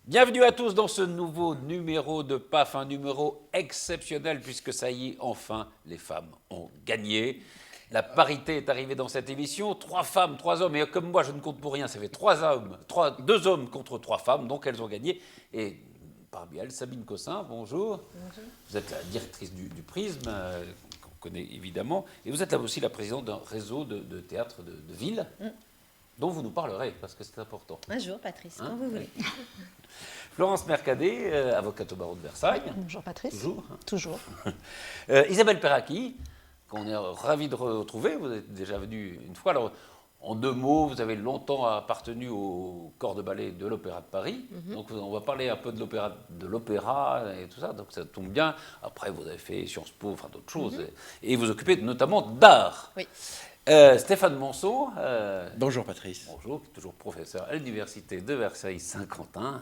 Bienvenue à tous dans ce nouveau numéro de PAF, un numéro exceptionnel puisque ça y est, enfin, les femmes ont gagné. La parité est arrivée dans cette émission, 3 femmes, 3 hommes, et comme moi je ne compte pour rien, ça fait 2 hommes contre 3 femmes, donc elles ont gagné. Et parmi elles, Sabine Cossin, bonjour. Bonjour. Vous êtes la directrice du Prisme, qu'on connaît évidemment, et vous êtes là aussi la présidente d'un réseau de théâtre de ville, dont vous nous parlerez, parce que c'est important. Un jour, Patrice, quand vous voulez. Florence Mercadet, avocate au barreau de Versailles. Bonjour Patrice. Toujours. Toujours. Isabelle Perracchi, qu'on est ravi de retrouver. Vous êtes déjà venue une fois. Alors, en 2 mots, vous avez longtemps appartenu au corps de ballet de l'Opéra de Paris. Donc, on va parler un peu de l'opéra et tout ça. Donc, ça tombe bien. Après, vous avez fait Sciences Po, enfin d'autres choses. Et vous occupez notamment d'art. Oui. Stéphane Monceau. Bonjour Patrice. Bonjour, qui est toujours professeur à l'Université de Versailles-Saint-Quentin.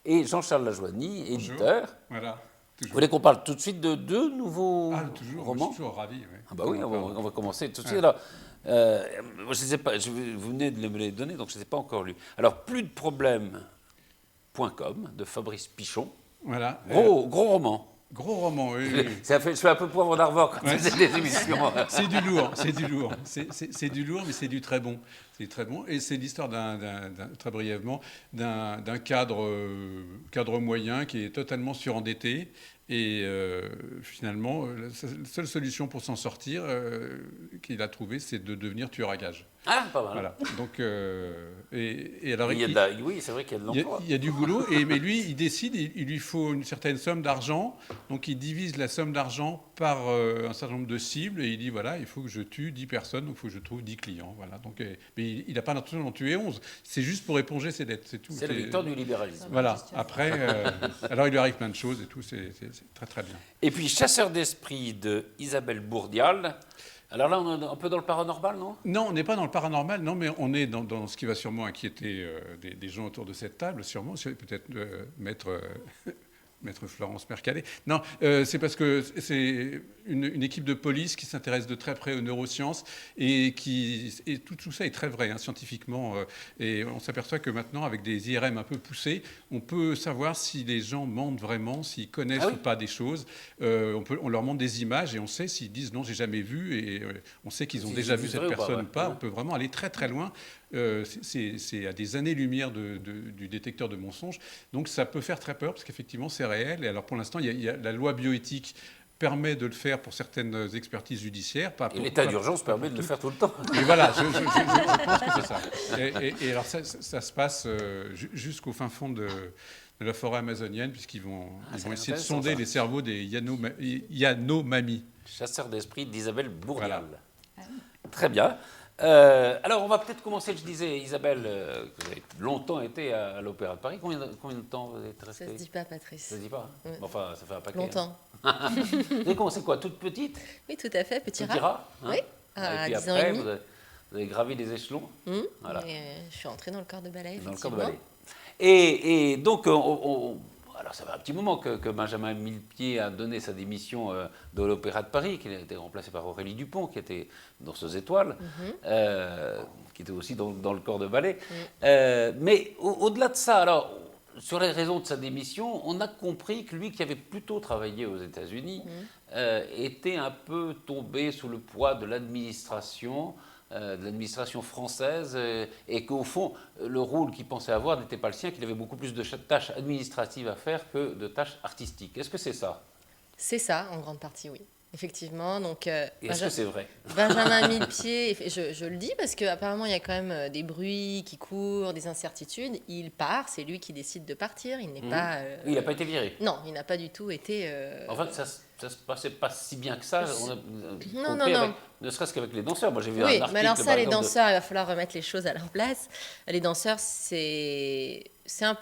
Et Jean-Charles Lajoigny, éditeur. Voilà. Vous voulez qu'on parle tout de suite de 2 nouveaux Toujours, romans? je suis toujours ravi. Oui. Ah bah oui, on va commencer tout de suite. Alors, je ne sais pas, vous venez de me les donner, donc je ne les ai pas encore lus. Alors, plus de problème.com de Fabrice Pichon. Voilà. Gros roman. Gros roman, oui. Ça fait, je fais un peu poivre d'Arvor quand Ouais. c'est des émissions. C'est du lourd, c'est du lourd. C'est du lourd, mais c'est du très bon. C'est très bon. Et c'est l'histoire très brièvement, d'un cadre moyen qui est totalement surendetté. Et finalement, la seule solution pour s'en sortir qu'il a trouvée, c'est de devenir tueur à gages. Ah, pas mal. Voilà. Donc, et alors, Oui, c'est vrai qu'il y a de Il y a- l'emploi. il y a du boulot, mais lui, il décide, il lui faut une certaine somme d'argent, donc il divise la somme d'argent par un certain nombre de cibles, et il dit, voilà, il faut que je tue 10 personnes, donc il faut que je trouve 10 clients. Voilà. Donc, mais il n'a pas l'intention d'en tuer 11, c'est juste pour éponger ses dettes, c'est tout. C'est la victoire du libéralisme. Voilà, après, alors il lui arrive plein de choses et tout, c'est très très bien. Et puis, Chasseur d'esprit de Isabelle Bourdial. Alors là, on est un peu dans le paranormal, non? Non, on n'est pas dans le paranormal, non, mais on est dans ce qui va sûrement inquiéter des gens autour de cette table, sûrement, peut-être Maître Florence Mercadet. Non, c'est parce que c'est une équipe de police qui s'intéresse de très près aux neurosciences et tout ça est très vrai scientifiquement. Et on s'aperçoit que maintenant, avec des IRM un peu poussés, on peut savoir si les gens mentent vraiment, s'ils connaissent ou pas des choses. On leur montre des images et on sait s'ils disent non, j'ai jamais vu, et on sait qu'ils ont déjà vu cette personne ou pas. On peut vraiment aller très très loin. C'est à des années-lumière du détecteur de mensonges. Donc ça peut faire très peur parce qu'effectivement c'est réel. Et alors pour l'instant, il y a la loi bioéthique permet de le faire pour certaines expertises judiciaires. Et l'état d'urgence permet de le faire tout le temps. Et voilà, je pense que c'est ça. Et alors ça se passe jusqu'au fin fond de la forêt amazonienne, puisqu'ils vont essayer de sonder les cerveaux des Yanomami. Chasseur d'esprit d'Isabelle Bourdial. Voilà. Très bien. Alors, on va peut-être commencer. Je disais, Isabelle, que vous avez longtemps été à l'Opéra de Paris. Combien de temps vous êtes restée? Ça se dit pas, Patrice. Ça se dit pas, hein? Ouais. Enfin, ça fait un paquet. Longtemps. Hein. Vous avez commencé quoi? Toute petite? Oui, tout à fait, petit rat. rat, hein? Oui, Et à puis 10 ans après, et demi. vous avez gravi les échelons. Voilà. Et, je suis entrée dans le corps de ballet, Dans le corps de effectivement. ballet. Et donc, alors ça fait un petit moment que Benjamin Millepied a donné sa démission de l'Opéra de Paris, qu'il a été remplacé par Aurélie Dupont, qui était dans Danseuse étoiles, qui était aussi dans le corps de ballet. Mais au-delà de ça, alors, sur les raisons de sa démission, on a compris que lui, qui avait plutôt travaillé aux États-Unis, était un peu tombé sous le poids de l'administration française, et qu'au fond, le rôle qu'il pensait avoir n'était pas le sien, qu'il avait beaucoup plus de tâches administratives à faire que de tâches artistiques. Est-ce que c'est ça? C'est ça, en grande partie, oui. Effectivement, donc Et est-ce que c'est vrai? Benjamin Millepied, je le dis parce qu'apparemment il y a quand même des bruits qui courent, des incertitudes. Il part, c'est lui qui décide de partir. Il n'est pas. Il n'a pas été viré. Non, il n'a pas du tout été. En fait, ça se passait pas si bien que ça. On a Non, compris non. avec, ne serait-ce qu'avec les danseurs. Moi, j'ai vu Oui, un article. mais alors ça, par les exemple, danseurs, il va falloir remettre les choses à leur place. Les danseurs,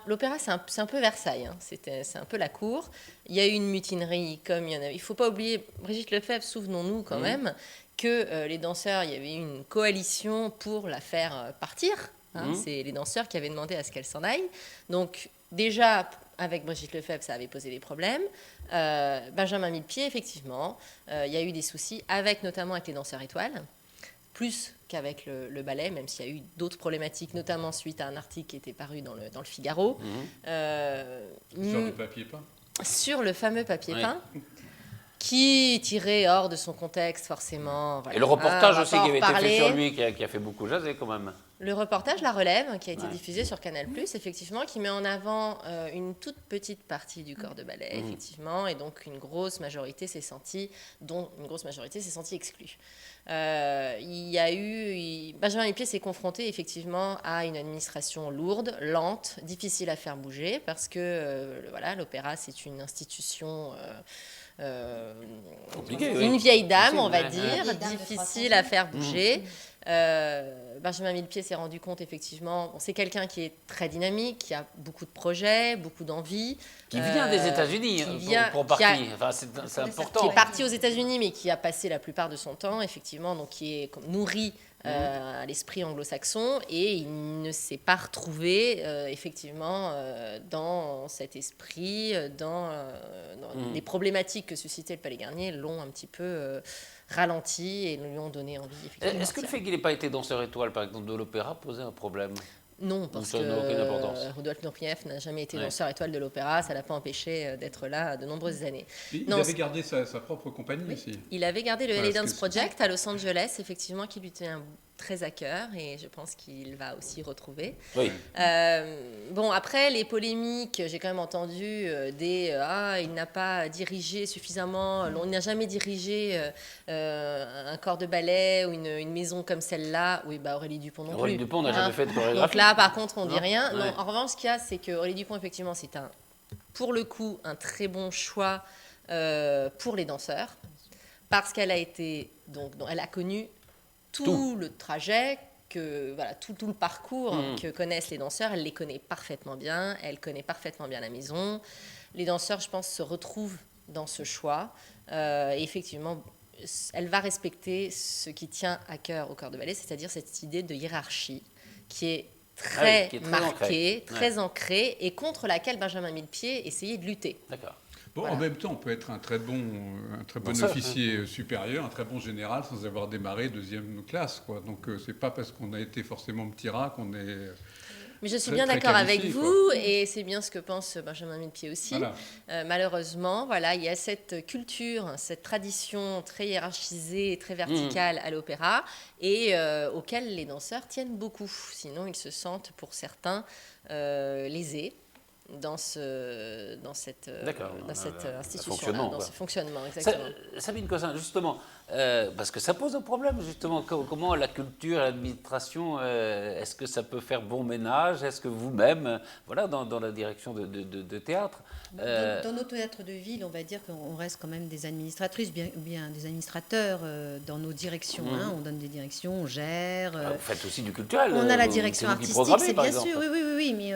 l'opéra, c'est un peu Versailles. Hein. C'est un peu la cour. Il y a eu une mutinerie, comme il y en a. Il ne faut pas oublier, Brigitte Lefebvre, souvenons-nous quand même, que les danseurs, il y avait eu une coalition pour la faire partir. Hein. C'est les danseurs qui avaient demandé à ce qu'elle s'en aille. Donc, déjà, avec Brigitte Lefebvre, ça avait posé des problèmes. Benjamin Millepied, effectivement, il y a eu des soucis, notamment avec les danseurs étoiles. plus qu'avec le ballet, même s'il y a eu d'autres problématiques, notamment suite à un article qui était paru dans le Figaro. Sur le papier peint. Sur le fameux papier peint, qui tirait hors de son contexte forcément. Voilà. Et le reportage aussi qui avait été fait sur lui, qui a fait beaucoup jaser quand même. Le reportage La Relève, qui a été diffusé sur Canal+, effectivement, qui met en avant une toute petite partie du corps de ballet, effectivement, et donc une grosse majorité s'est sentie exclue. Benjamin Millepied s'est confronté effectivement à une administration lourde, lente, difficile à faire bouger, parce que l'opéra, c'est une institution... une vieille dame, on va dire, difficile à faire bouger. Benjamin Millepied s'est rendu compte, effectivement, c'est quelqu'un qui est très dynamique, qui a beaucoup de projets, beaucoup d'envie. Qui vient des États-Unis, pour partie. C'est important. Qui est parti aux États-Unis, mais qui a passé la plupart de son temps, effectivement, donc qui est nourri à l'esprit anglo-saxon, et il ne s'est pas retrouvé, effectivement, dans cet esprit, dans les problématiques que suscitait le Palais Garnier, l'ont un petit peu ralenti et lui ont donné envie. Est-ce que le fait qu'il n'ait pas été danseur étoile, par exemple, de l'opéra, posait un problème ? Non, parce que Rudolf Nureyev n'a jamais été danseur étoile de l'opéra, ça ne l'a pas empêché d'être là de nombreuses années. Il avait gardé sa propre compagnie aussi. Il avait gardé le LA Dance Project à Los Angeles, effectivement, qui lui tient très à cœur, et je pense qu'il va aussi retrouver. Oui. Après, les polémiques, j'ai quand même entendu il n'a pas dirigé suffisamment, on n'a jamais dirigé un corps de ballet ou une maison comme celle-là. Oui, Aurélie Dupont non plus. Aurélie Dupont n'a jamais fait de chorégraphie. Donc là, par contre, on ne dit rien. Non, en revanche, ce qu'il y a, c'est que Aurélie Dupont, effectivement, c'est pour le coup, un très bon choix pour les danseurs, parce qu'elle a été, elle a connu tout le trajet, tout le parcours que connaissent les danseurs. Elle les connaît parfaitement bien, elle connaît parfaitement bien la maison. Les danseurs, je pense, se retrouvent dans ce choix. Et effectivement, elle va respecter ce qui tient à cœur au corps de ballet, c'est-à-dire cette idée de hiérarchie qui est très marquée, très ancrée, et contre laquelle Benjamin Millepied essayait de lutter. D'accord. En même temps, on peut être un très bon officier supérieur, un très bon général, sans avoir démarré deuxième classe, quoi. Donc, c'est pas parce qu'on a été forcément petit rat qu'on est... Mais je suis bien d'accord avec vous, et c'est bien ce que pense Benjamin Millepied aussi. Voilà. Malheureusement, il y a cette culture, cette tradition très hiérarchisée, très verticale à l'opéra, et auquel les danseurs tiennent beaucoup. Sinon, ils se sentent, pour certains, lésés dans cette institution, dans ce fonctionnement, exactement. Sabine Cossin, justement, parce que ça pose un problème, justement, comment la culture et l'administration, est-ce que ça peut faire bon ménage? Est-ce que vous-même, dans la direction de théâtre... Dans nos théâtres de ville, on va dire qu'on reste quand même des administratrices, bien des administrateurs dans nos directions. On donne des directions, on gère. Vous faites aussi du culturel. On a la direction artistique, c'est bien sûr, oui, mais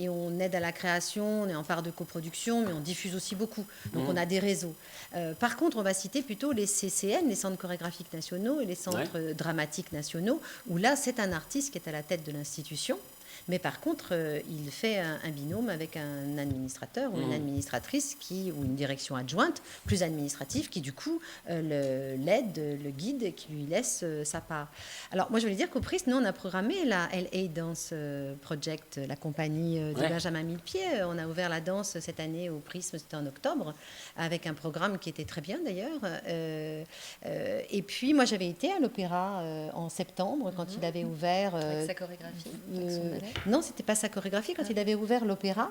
et on aide à la création, on est en part de coproduction, mais on diffuse aussi beaucoup. Donc on a des réseaux. Par contre, on va citer plutôt les CCN, les centres chorégraphiques nationaux et les centres dramatiques nationaux, où là, c'est un artiste qui est à la tête de l'institution. Mais par contre, il fait un binôme avec un administrateur ou une administratrice ou une direction adjointe, plus administrative, qui du coup l'aide, le guide et qui lui laisse sa part. Alors moi, je voulais dire qu'au Prisme, nous, on a programmé la LA Dance Project, la compagnie de Benjamin Millepied. On a ouvert la danse cette année au Prisme, c'était en octobre, avec un programme qui était très bien d'ailleurs. Et puis moi, j'avais été à l'opéra en septembre, quand il avait ouvert... avec sa chorégraphie, avec son ballet. Non, c'était pas sa chorégraphie, quand il avait ouvert l'opéra.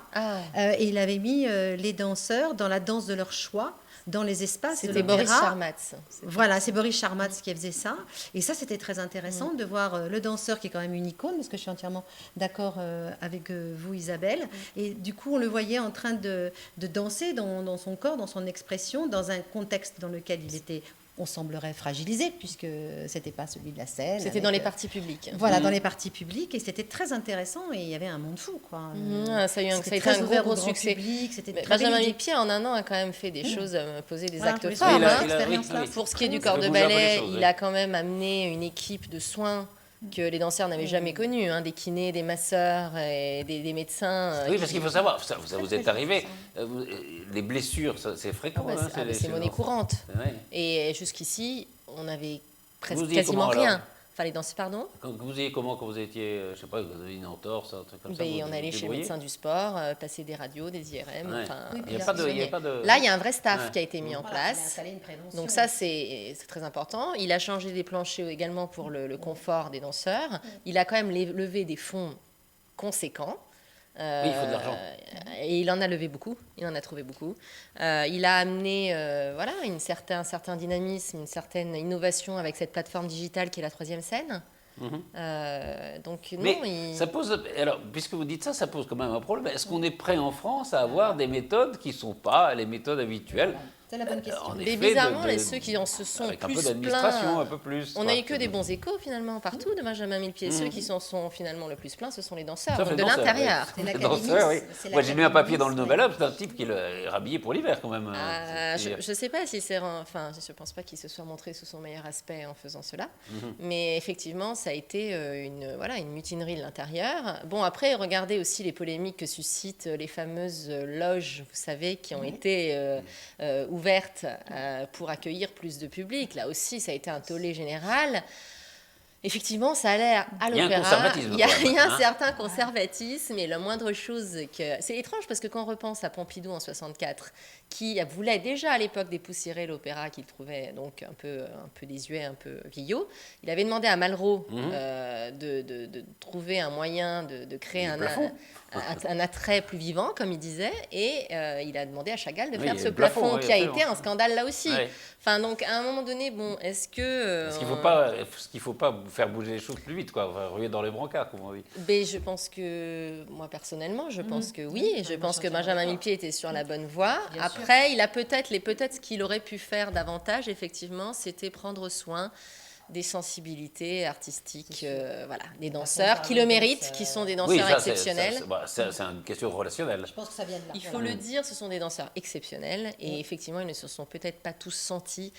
Et il avait mis les danseurs dans la danse de leur choix, dans les espaces de l'opéra. C'était Boris Charmatz. Voilà, c'est Boris Charmatz qui faisait ça. Et ça, c'était très intéressant de voir le danseur qui est quand même une icône, parce que je suis entièrement d'accord avec vous, Isabelle. Et du coup, on le voyait en train de danser dans son corps, dans son expression, dans un contexte dans lequel il était... On semblerait fragilisé, puisque c'était pas celui de la scène. C'était dans les parties publiques. Voilà, dans les parties publiques, et c'était très intéressant, et il y avait un monde fou, quoi. Ça a été un gros succès. Benjamin Millepied, en un an, a quand même fait des choses, posé des actes forts. Pour ce qui est du corps de ballet, il a quand même amené une équipe de soins que les danseurs n'avaient jamais connu, des kinés, des masseurs et des médecins. Oui, parce qu'il faut savoir, vous êtes arrivé, les blessures, c'est fréquent. C'est monnaie courante. Et jusqu'ici, on n'avait quasiment rien. Enfin, les danseurs, pardon. Quand vous étiez, je sais pas, vous avez une entorse, un truc comme ça. On allait chez le médecin du sport, passer des radios, des IRM. Ouais. Enfin, Il n'y a pas de... Là, il y a un vrai staff qui a été mis en Voilà, place. il a installé une prévention. Donc ça, c'est très important. Il a changé des planchers également pour le confort des danseurs. Il a quand même levé des fonds conséquents. Oui, il faut de l'argent. Et il en a levé beaucoup, il en a trouvé beaucoup. Il a amené un certain dynamisme, une certaine innovation avec cette plateforme digitale qui est la 3e scène. Ça pose, alors, puisque vous dites ça, ça pose quand même un problème. Est-ce qu'on est prêt en France à avoir des méthodes qui ne sont pas les méthodes habituelles? C'est la bonne question. Mais bizarrement, ceux qui en se sont avec plus un peu d'administration, plaints, un peu plus. on n'a eu que des bons échos finalement partout de Benjamin Millepied. Ceux qui s'en sont finalement le plus plaints, ce sont les danseurs, donc de l'intérieur. Les danseurs, oui. Moi, j'ai lu un papier dans le Nouvel Obs d'un type qui est rhabillé pour l'hiver quand même. Je ne sais pas si c'est... Enfin, je ne pense pas qu'il se soit montré sous son meilleur aspect en faisant cela. Mais effectivement, ça a été une mutinerie de l'intérieur. Bon, après, regardez aussi les polémiques que suscitent les fameuses loges, vous savez, qui ont été ouvertes pour accueillir plus de public. Là aussi, ça a été un tollé général. Effectivement, ça a l'air à l'opéra. Il y a un certain conservatisme et la moindre chose que... C'est étrange parce que quand on repense à Pompidou en 64, qui voulait déjà à l'époque dépoussiérer l'opéra qu'il trouvait donc un peu désuet, un peu vieillot, il avait demandé à Malraux de trouver un moyen de créer un attrait plus vivant, comme il disait, et il a demandé à Chagall de faire ce plafond qui a été un scandale là aussi. Oui. Enfin, donc à un moment donné, bon, est-ce que... Est-ce qu'il ne faut pas faire bouger les choses plus vite, quoi, ruer dans les brancards, comme on dit? Mais je pense que, moi personnellement, je pense que oui, et je pense que Benjamin Millepied était sur la bonne voie. Après, il a peut-être ce qu'il aurait pu faire davantage, effectivement, c'était prendre soin des sensibilités artistiques, des danseurs qui le méritent, qui sont des danseurs exceptionnels. C'est une question relationnelle. Je pense que ça vient de là. Il faut le dire, ce sont des danseurs exceptionnels et effectivement, ils ne se sont peut-être pas tous sentis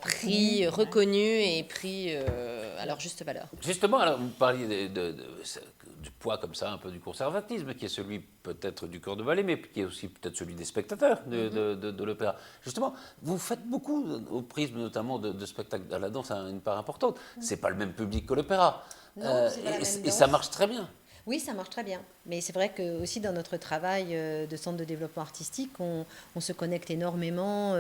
pris, reconnus et pris à leur juste valeur. Justement, alors, vous parliez du poids comme ça, un peu du conservatisme, qui est celui peut-être du corps de ballet, mais qui est aussi peut-être celui des spectateurs de l'opéra. Justement, vous faites beaucoup, au prisme notamment de spectacles à la danse, une part importante. C'est pas le même public que l'opéra. Et ça marche très bien. Oui, ça marche très bien. Mais c'est vrai que aussi dans notre travail de centre de développement artistique, on se connecte énormément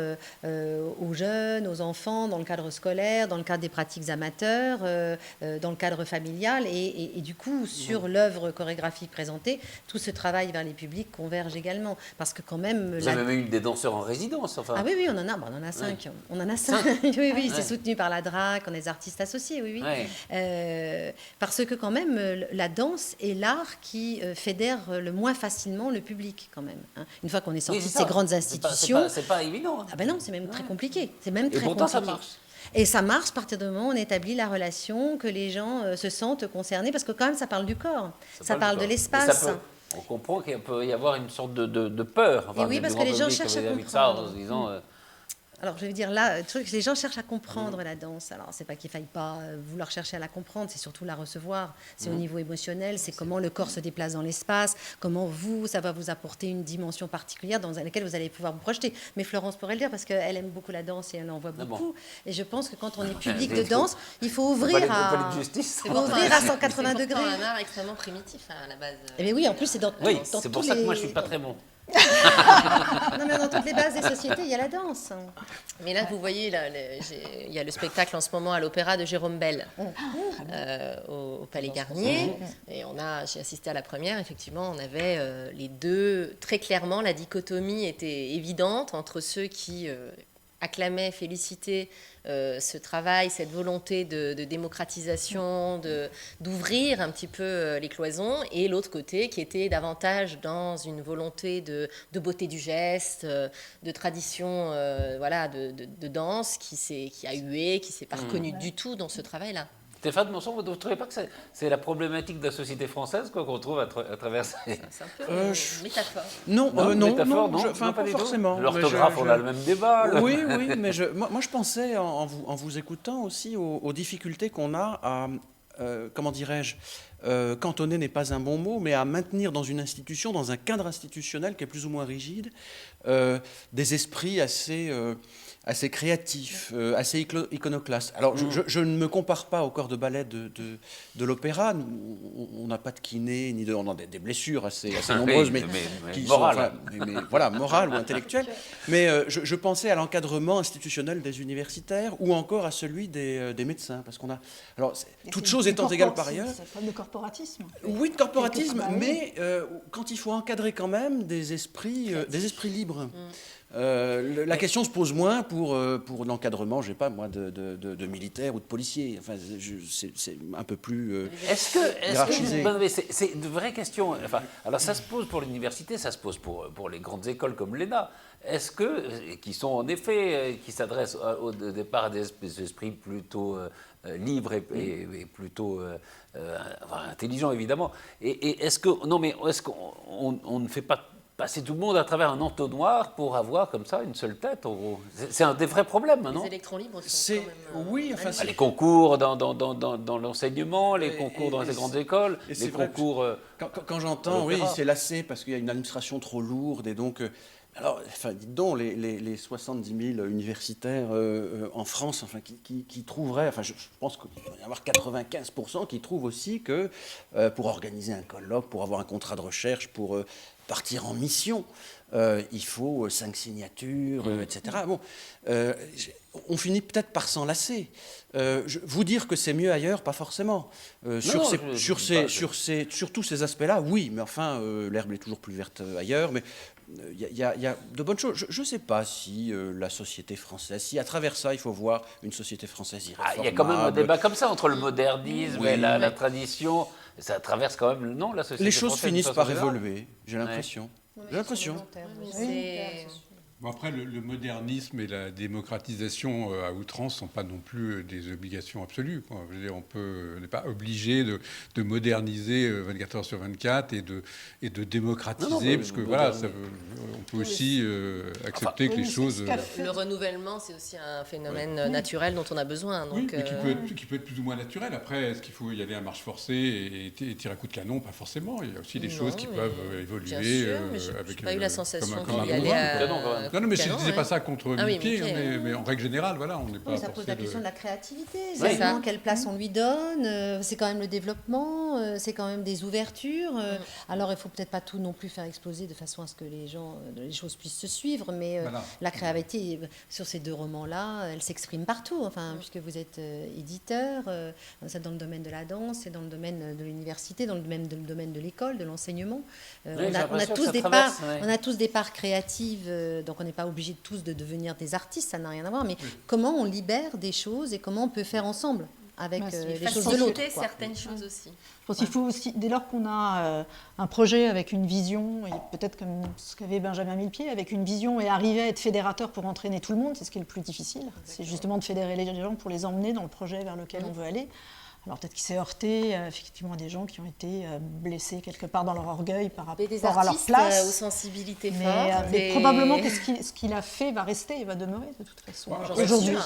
aux jeunes, aux enfants, dans le cadre scolaire, dans le cadre des pratiques amateurs, dans le cadre familial. Et du coup, sur l'œuvre chorégraphique présentée, tout ce travail vers les publics converge également. Parce que quand même... Vous avez même eu des danseurs en résidence, enfin. Ah oui, on en a 5. Ouais. On en a 5. Oui, c'est soutenu par la DRAC, on est des artistes associés, oui. Ouais. Parce que quand même, la danse est l'art qui fédère le moins facilement le public quand même. Hein. Une fois qu'on est sorti de ces grandes institutions... C'est pas évident. Hein. Ah ben non, c'est même très compliqué. C'est même très pourtant, compliqué. Ça marche. Et ça marche à partir du moment où on établit la relation, que les gens se sentent concernés, parce que quand même ça parle du corps, ça parle de l'espace. On comprend qu'il peut y avoir une sorte de peur. Enfin, et oui, parce que les gens cherchent à comprendre. En se disant, alors, je veux dire, là, les gens cherchent à comprendre la danse. Alors, c'est pas qu'il faille pas vouloir chercher à la comprendre, c'est surtout la recevoir. C'est au niveau émotionnel, c'est comment le corps se déplace dans l'espace, comment ça va vous apporter une dimension particulière dans laquelle vous allez pouvoir vous projeter. Mais Florence pourrait le dire, parce qu'elle aime beaucoup la danse et elle en voit beaucoup. Et je pense que quand on est public de danse, il faut ouvrir à 180 degrés. C'est un art extrêmement primitif à la base. Et bien oui, en plus, c'est dans oui, c'est pour ça que moi, je suis pas très bon. Non, mais dans toutes les bases des sociétés, il y a la danse. Mais là, vous voyez, il y a le spectacle en ce moment à l'opéra de Jérôme Bel au Palais Garnier. Et j'ai assisté à la première. Effectivement, on avait les deux. Très clairement, la dichotomie était évidente entre ceux qui acclamaient, félicitaient ce travail, cette volonté de démocratisation, d'ouvrir un petit peu les cloisons, et l'autre côté qui était davantage dans une volonté de beauté du geste, de tradition de danse qui a hué, qui ne s'est pas reconnue du tout dans ce travail-là. Stéphane Monson, vous ne trouvez pas que c'est la problématique de la société française qu'on trouve à travers ça? C'est un peu une métaphore. Non, pas forcément. L'orthographe, on a le même débat. Oui, mais moi je pensais, en vous écoutant aussi, aux difficultés qu'on a à, comment dirais-je, cantonner n'est pas un bon mot, mais à maintenir dans une institution, dans un cadre institutionnel qui est plus ou moins rigide, des esprits assez assez créatif, assez iconoclaste. Alors, je ne me compare pas au corps de ballet de l'opéra. On n'a pas de kiné, on a des blessures assez nombreuses, mais qui morales. Voilà, morales ou intellectuelles. Mais je pensais à l'encadrement institutionnel des universitaires ou encore à celui des médecins. Parce qu'on a... Alors, toutes choses étant égales par ailleurs... C'est une forme de corporatisme. Oui, de corporatisme, mais quand il faut encadrer quand même des esprits libres. La question se pose moins pour l'encadrement, je sais pas moi, de militaires ou de policiers. Enfin, c'est un peu plus hiérarchisé. C'est une vraie question. Enfin, alors ça se pose pour l'université, ça se pose pour les grandes écoles comme l'ENA. Est-ce que, qui sont en effet, qui s'adressent au départ à des esprits plutôt libres et plutôt intelligents évidemment. Et est-ce qu'on ne fait pas passer tout le monde à travers un entonnoir pour avoir comme ça une seule tête, en gros? C'est un des vrais problèmes, non? Les électrons libres sont quand même... Oui, les concours dans l'enseignement, les concours dans les grandes écoles, les concours... Quand j'entends, oui, c'est lassé parce qu'il y a une administration trop lourde et donc... Alors, enfin, dites donc, les 70 000 universitaires en France, enfin, qui trouveraient, enfin, je pense qu'il va y avoir 95% qui trouvent aussi que pour organiser un colloque, pour avoir un contrat de recherche, pour partir en mission, il faut 5 signatures, etc. Bon, on finit peut-être par s'en lasser. Vous dire que c'est mieux ailleurs, pas forcément. Sur tous ces aspects-là, oui, mais enfin, l'herbe est toujours plus verte ailleurs. Mais il y a de bonnes choses. Je ne sais pas si la société française, si à travers ça, il faut voir une société française irréformable. Il y a quand même un débat comme ça entre le modernisme et la tradition. Ça traverse quand même, non, la société française. Les choses finissent par évoluer, j'ai l'impression. J'ai l'impression. Bon, après, le modernisme et la démocratisation à outrance ne sont pas non plus des obligations absolues, quoi. Je veux dire, on n'est pas obligé de moderniser 24 heures sur 24 et de démocratiser, parce que voilà, on peut aussi accepter que les choses... Le renouvellement, c'est aussi un phénomène naturel dont on a besoin. Donc, oui, mais qui peut être plus ou moins naturel. Après, est-ce qu'il faut y aller à marche forcée et tirer à coups de canon? Pas forcément. Il y a aussi des choses qui peuvent évoluer. Bien sûr, mais je n'ai pas eu la sensation qu'il y allait à... Non, mais je ne disais pas ça contre Mille-Pieds, mais en règle générale, voilà, on n'est pas... ça pose la question de la créativité. Quelle place on lui donne? C'est quand même le développement, c'est quand même des ouvertures. Alors, il ne faut peut-être pas tout non plus faire exploser de façon à ce que les choses puissent se suivre, mais la créativité, sur ces 2 romans-là, elle s'exprime partout, enfin, puisque vous êtes éditeur, c'est dans le domaine de la danse, c'est dans le domaine de l'université, dans le domaine de l'école, de l'enseignement. On a tous des parts créatives, donc on n'est pas obligé tous de devenir des artistes, ça n'a rien à voir, mais comment on libère des choses et comment on peut faire ensemble avec les choses de l'autre. Certaines choses aussi. Je pense qu'il faut aussi, dès lors qu'on a un projet avec une vision, et peut-être comme ce qu'avait Benjamin Millepied, avec une vision et arriver à être fédérateur pour entraîner tout le monde, c'est ce qui est le plus difficile. Exactement. C'est justement de fédérer les gens pour les emmener dans le projet vers lequel on veut aller. Alors peut-être qu'il s'est heurté effectivement à des gens qui ont été blessés quelque part dans leur orgueil par rapport à leur place. Aux sensibilités fortes. Mais probablement que ce qu'il a fait va rester et va demeurer de toute façon aujourd'hui.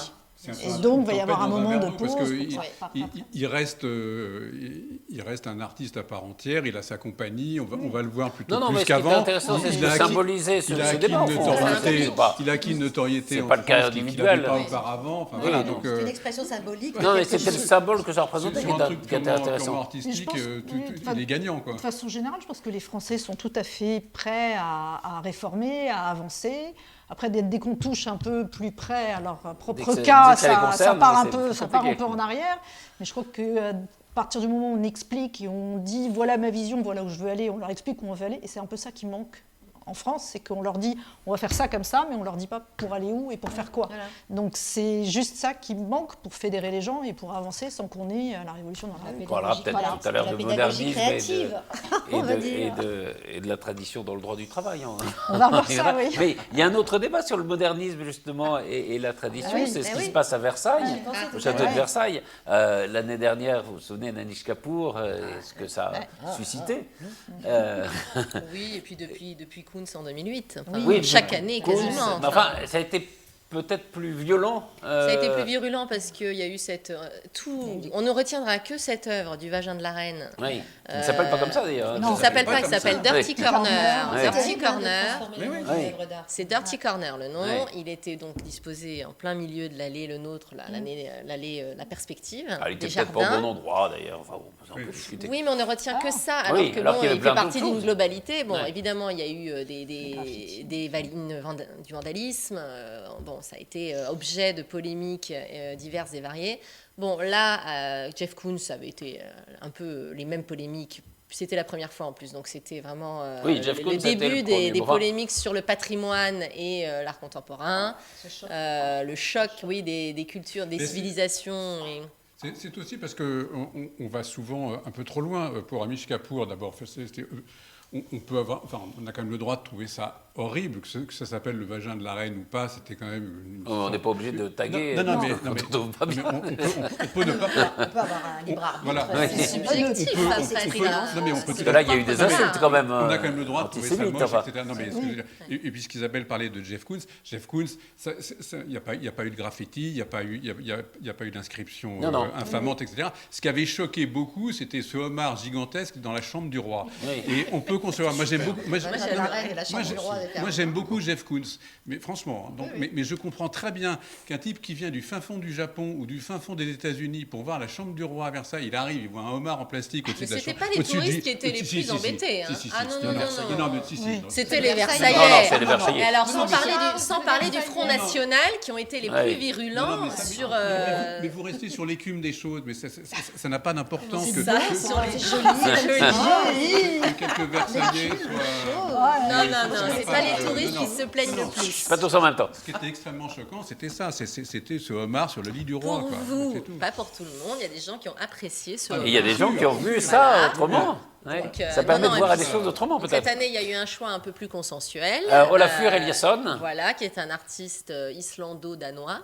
Et donc, il va y avoir un moment de pause. Parce qu'il reste un artiste à part entière, il a sa compagnie, on va le voir plutôt plus qu'avant. Il a symboliser ce débat. Il a acquis une notoriété en France qu'il n'avait pas auparavant. C'est une expression symbolique. Non, mais c'était le symbole que ça représentait qui était intéressant. Comme artistique, il est gagnant. De façon générale, je pense que les Français sont tout à fait prêts à réformer, à avancer. Après, dès qu'on touche un peu plus près à leur propre cas, ça part un peu en arrière. Mais je crois qu'à partir du moment où on explique et on dit voilà ma vision, voilà où je veux aller, on leur explique où on veut aller. Et c'est un peu ça qui manque en France, c'est qu'on leur dit on va faire ça comme ça, mais on leur dit pas pour aller où et pour faire quoi. Voilà. Donc c'est juste ça qui manque pour fédérer les gens et pour avancer sans qu'on ait la révolution dans la rue. On parlera peut-être tout à l'heure de modernisme et de la tradition dans le droit du travail. On va voir ça, oui. Mais il y a un autre débat sur le modernisme justement et la tradition, c'est ce qui se passe à Versailles, au château de Versailles. L'année dernière, vous vous souvenez, Anish Kapoor, ce que ça a suscité. Oui, et puis depuis Koons en 2008. Oui, chaque année quasiment. Enfin, ça a été peut-être plus violent. Ça a été plus virulent parce qu'il y a eu on ne retiendra que cette œuvre du vagin de la reine. Oui. Il ne s'appelle pas comme ça d'ailleurs. Non, il ne s'appelle pas, il s'appelle Dirty Corner. Dirty Corner. C'est Dirty Corner le nom. Ouais. Il était donc disposé en plein milieu de l'allée Le Nôtre, la perspective. Il était des peut-être jardins. pas au bon endroit d'ailleurs. Enfin, on peut discuter. Oui, mais on ne retient que ça. Alors Oui, que alors qu'il y avait il plein fait partie d'autres d'une choses. globalité. Bon, Ouais. évidemment, il y a eu du vandalisme. Bon, ça a été objet de polémiques diverses et variées. Bon, là, Jeff Koons avait été un peu les mêmes polémiques. C'était la première fois en plus, donc c'était vraiment le début des polémiques sur le patrimoine et l'art contemporain, le choc, des cultures, des civilisations. C'est aussi parce qu'on va souvent un peu trop loin. Pour Amish Kapoor, d'abord, on a quand même le droit de trouver ça horrible, que ça s'appelle le vagin de la reine ou pas, c'était quand même... On n'est pas obligé de taguer. Non, mais on peut ne pas... On peut avoir un libre arbitre. Voilà. C'est subjectif, Non, mais on peut... Parce que là, il y a eu des insultes quand même. On a quand même le droit de trouver ça moche, enfin. etc. Non, mais et puisqu'Isabelle parlait de Jeff Koons, il n'y a pas eu de graffiti, il n'y a pas eu d'inscription infamante, etc. Ce qui avait choqué beaucoup, c'était ce homard gigantesque dans la chambre du roi. Oui. Et on peut concevoir... Moi, j'aime beaucoup... Moi, j'aime beaucoup Jeff Koons, mais franchement, mais je comprends très bien qu'un type qui vient du fin fond du Japon ou du fin fond des États-Unis pour voir la chambre du roi à Versailles, il arrive, il voit un homard en plastique au-dessus de la chambre. Mais c'était pas les touristes qui étaient les plus embêtés. Ah non. C'était les Versaillais. Et alors, sans parler du Front National, qui ont été les plus virulents sur... Mais vous restez sur l'écume des choses, mais ça n'a pas d'importance que sur les jolis. quelques Versaillais soient... Non, c'est pas les touristes qui se plaignent le plus. Pas tous en même temps. Ce qui était extrêmement choquant, c'était ça. C'était ce homard sur le lit du roi. Pour quoi. vous, pas pour tout le monde. Il y a des gens qui ont apprécié ce homard. Et il y a des gens qui ont vu ça autrement. Ouais. Donc, ça permet de voir des choses autrement, peut-être. Cette année, il y a eu un choix un peu plus consensuel. Olafur Eliasson. Voilà, qui est un artiste islando-danois.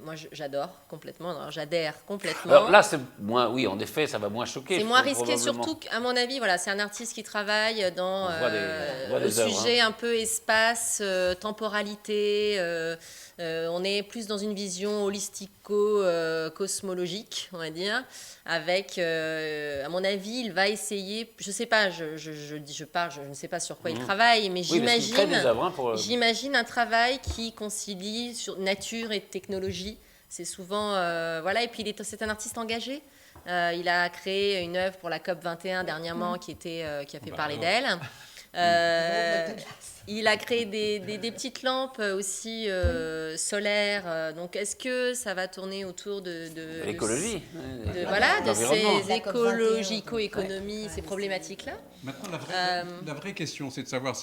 Moi, j'adore complètement. Alors, j'adhère complètement. Alors là, c'est moins, oui, en effet, ça va moins choquer. C'est moins risqué, surtout qu'à mon avis, voilà, c'est un artiste qui travaille dans le sujet un peu espace, temporalité. On est plus dans une vision holistico-cosmologique, on va dire, avec, à mon avis, il va essayer, je ne sais pas, je ne sais pas sur quoi il travaille, mais j'imagine un travail qui concilie sur nature et technologie. C'est souvent, et puis c'est un artiste engagé. Il a créé une œuvre pour la COP21 dernièrement qui a fait parler d'elle. Il a créé des petites lampes aussi solaires. Donc, est-ce que ça va tourner autour de l'écologie, de ces écologico-économies, ces problématiques-là? Maintenant, la vraie question, c'est de savoir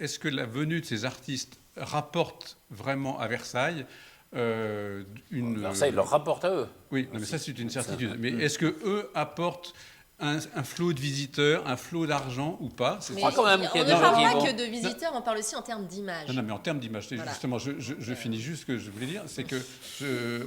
est-ce que la venue de ces artistes rapporte vraiment à Versailles Versailles leur rapporte à eux. Oui, mais ça, c'est une certitude. Mais est-ce que eux apportent un flot de visiteurs, un flot d'argent ou pas? On ne parle pas que de visiteurs, on parle aussi en termes d'image. Non, mais en termes d'image, justement, je finis juste ce que je voulais dire, c'est que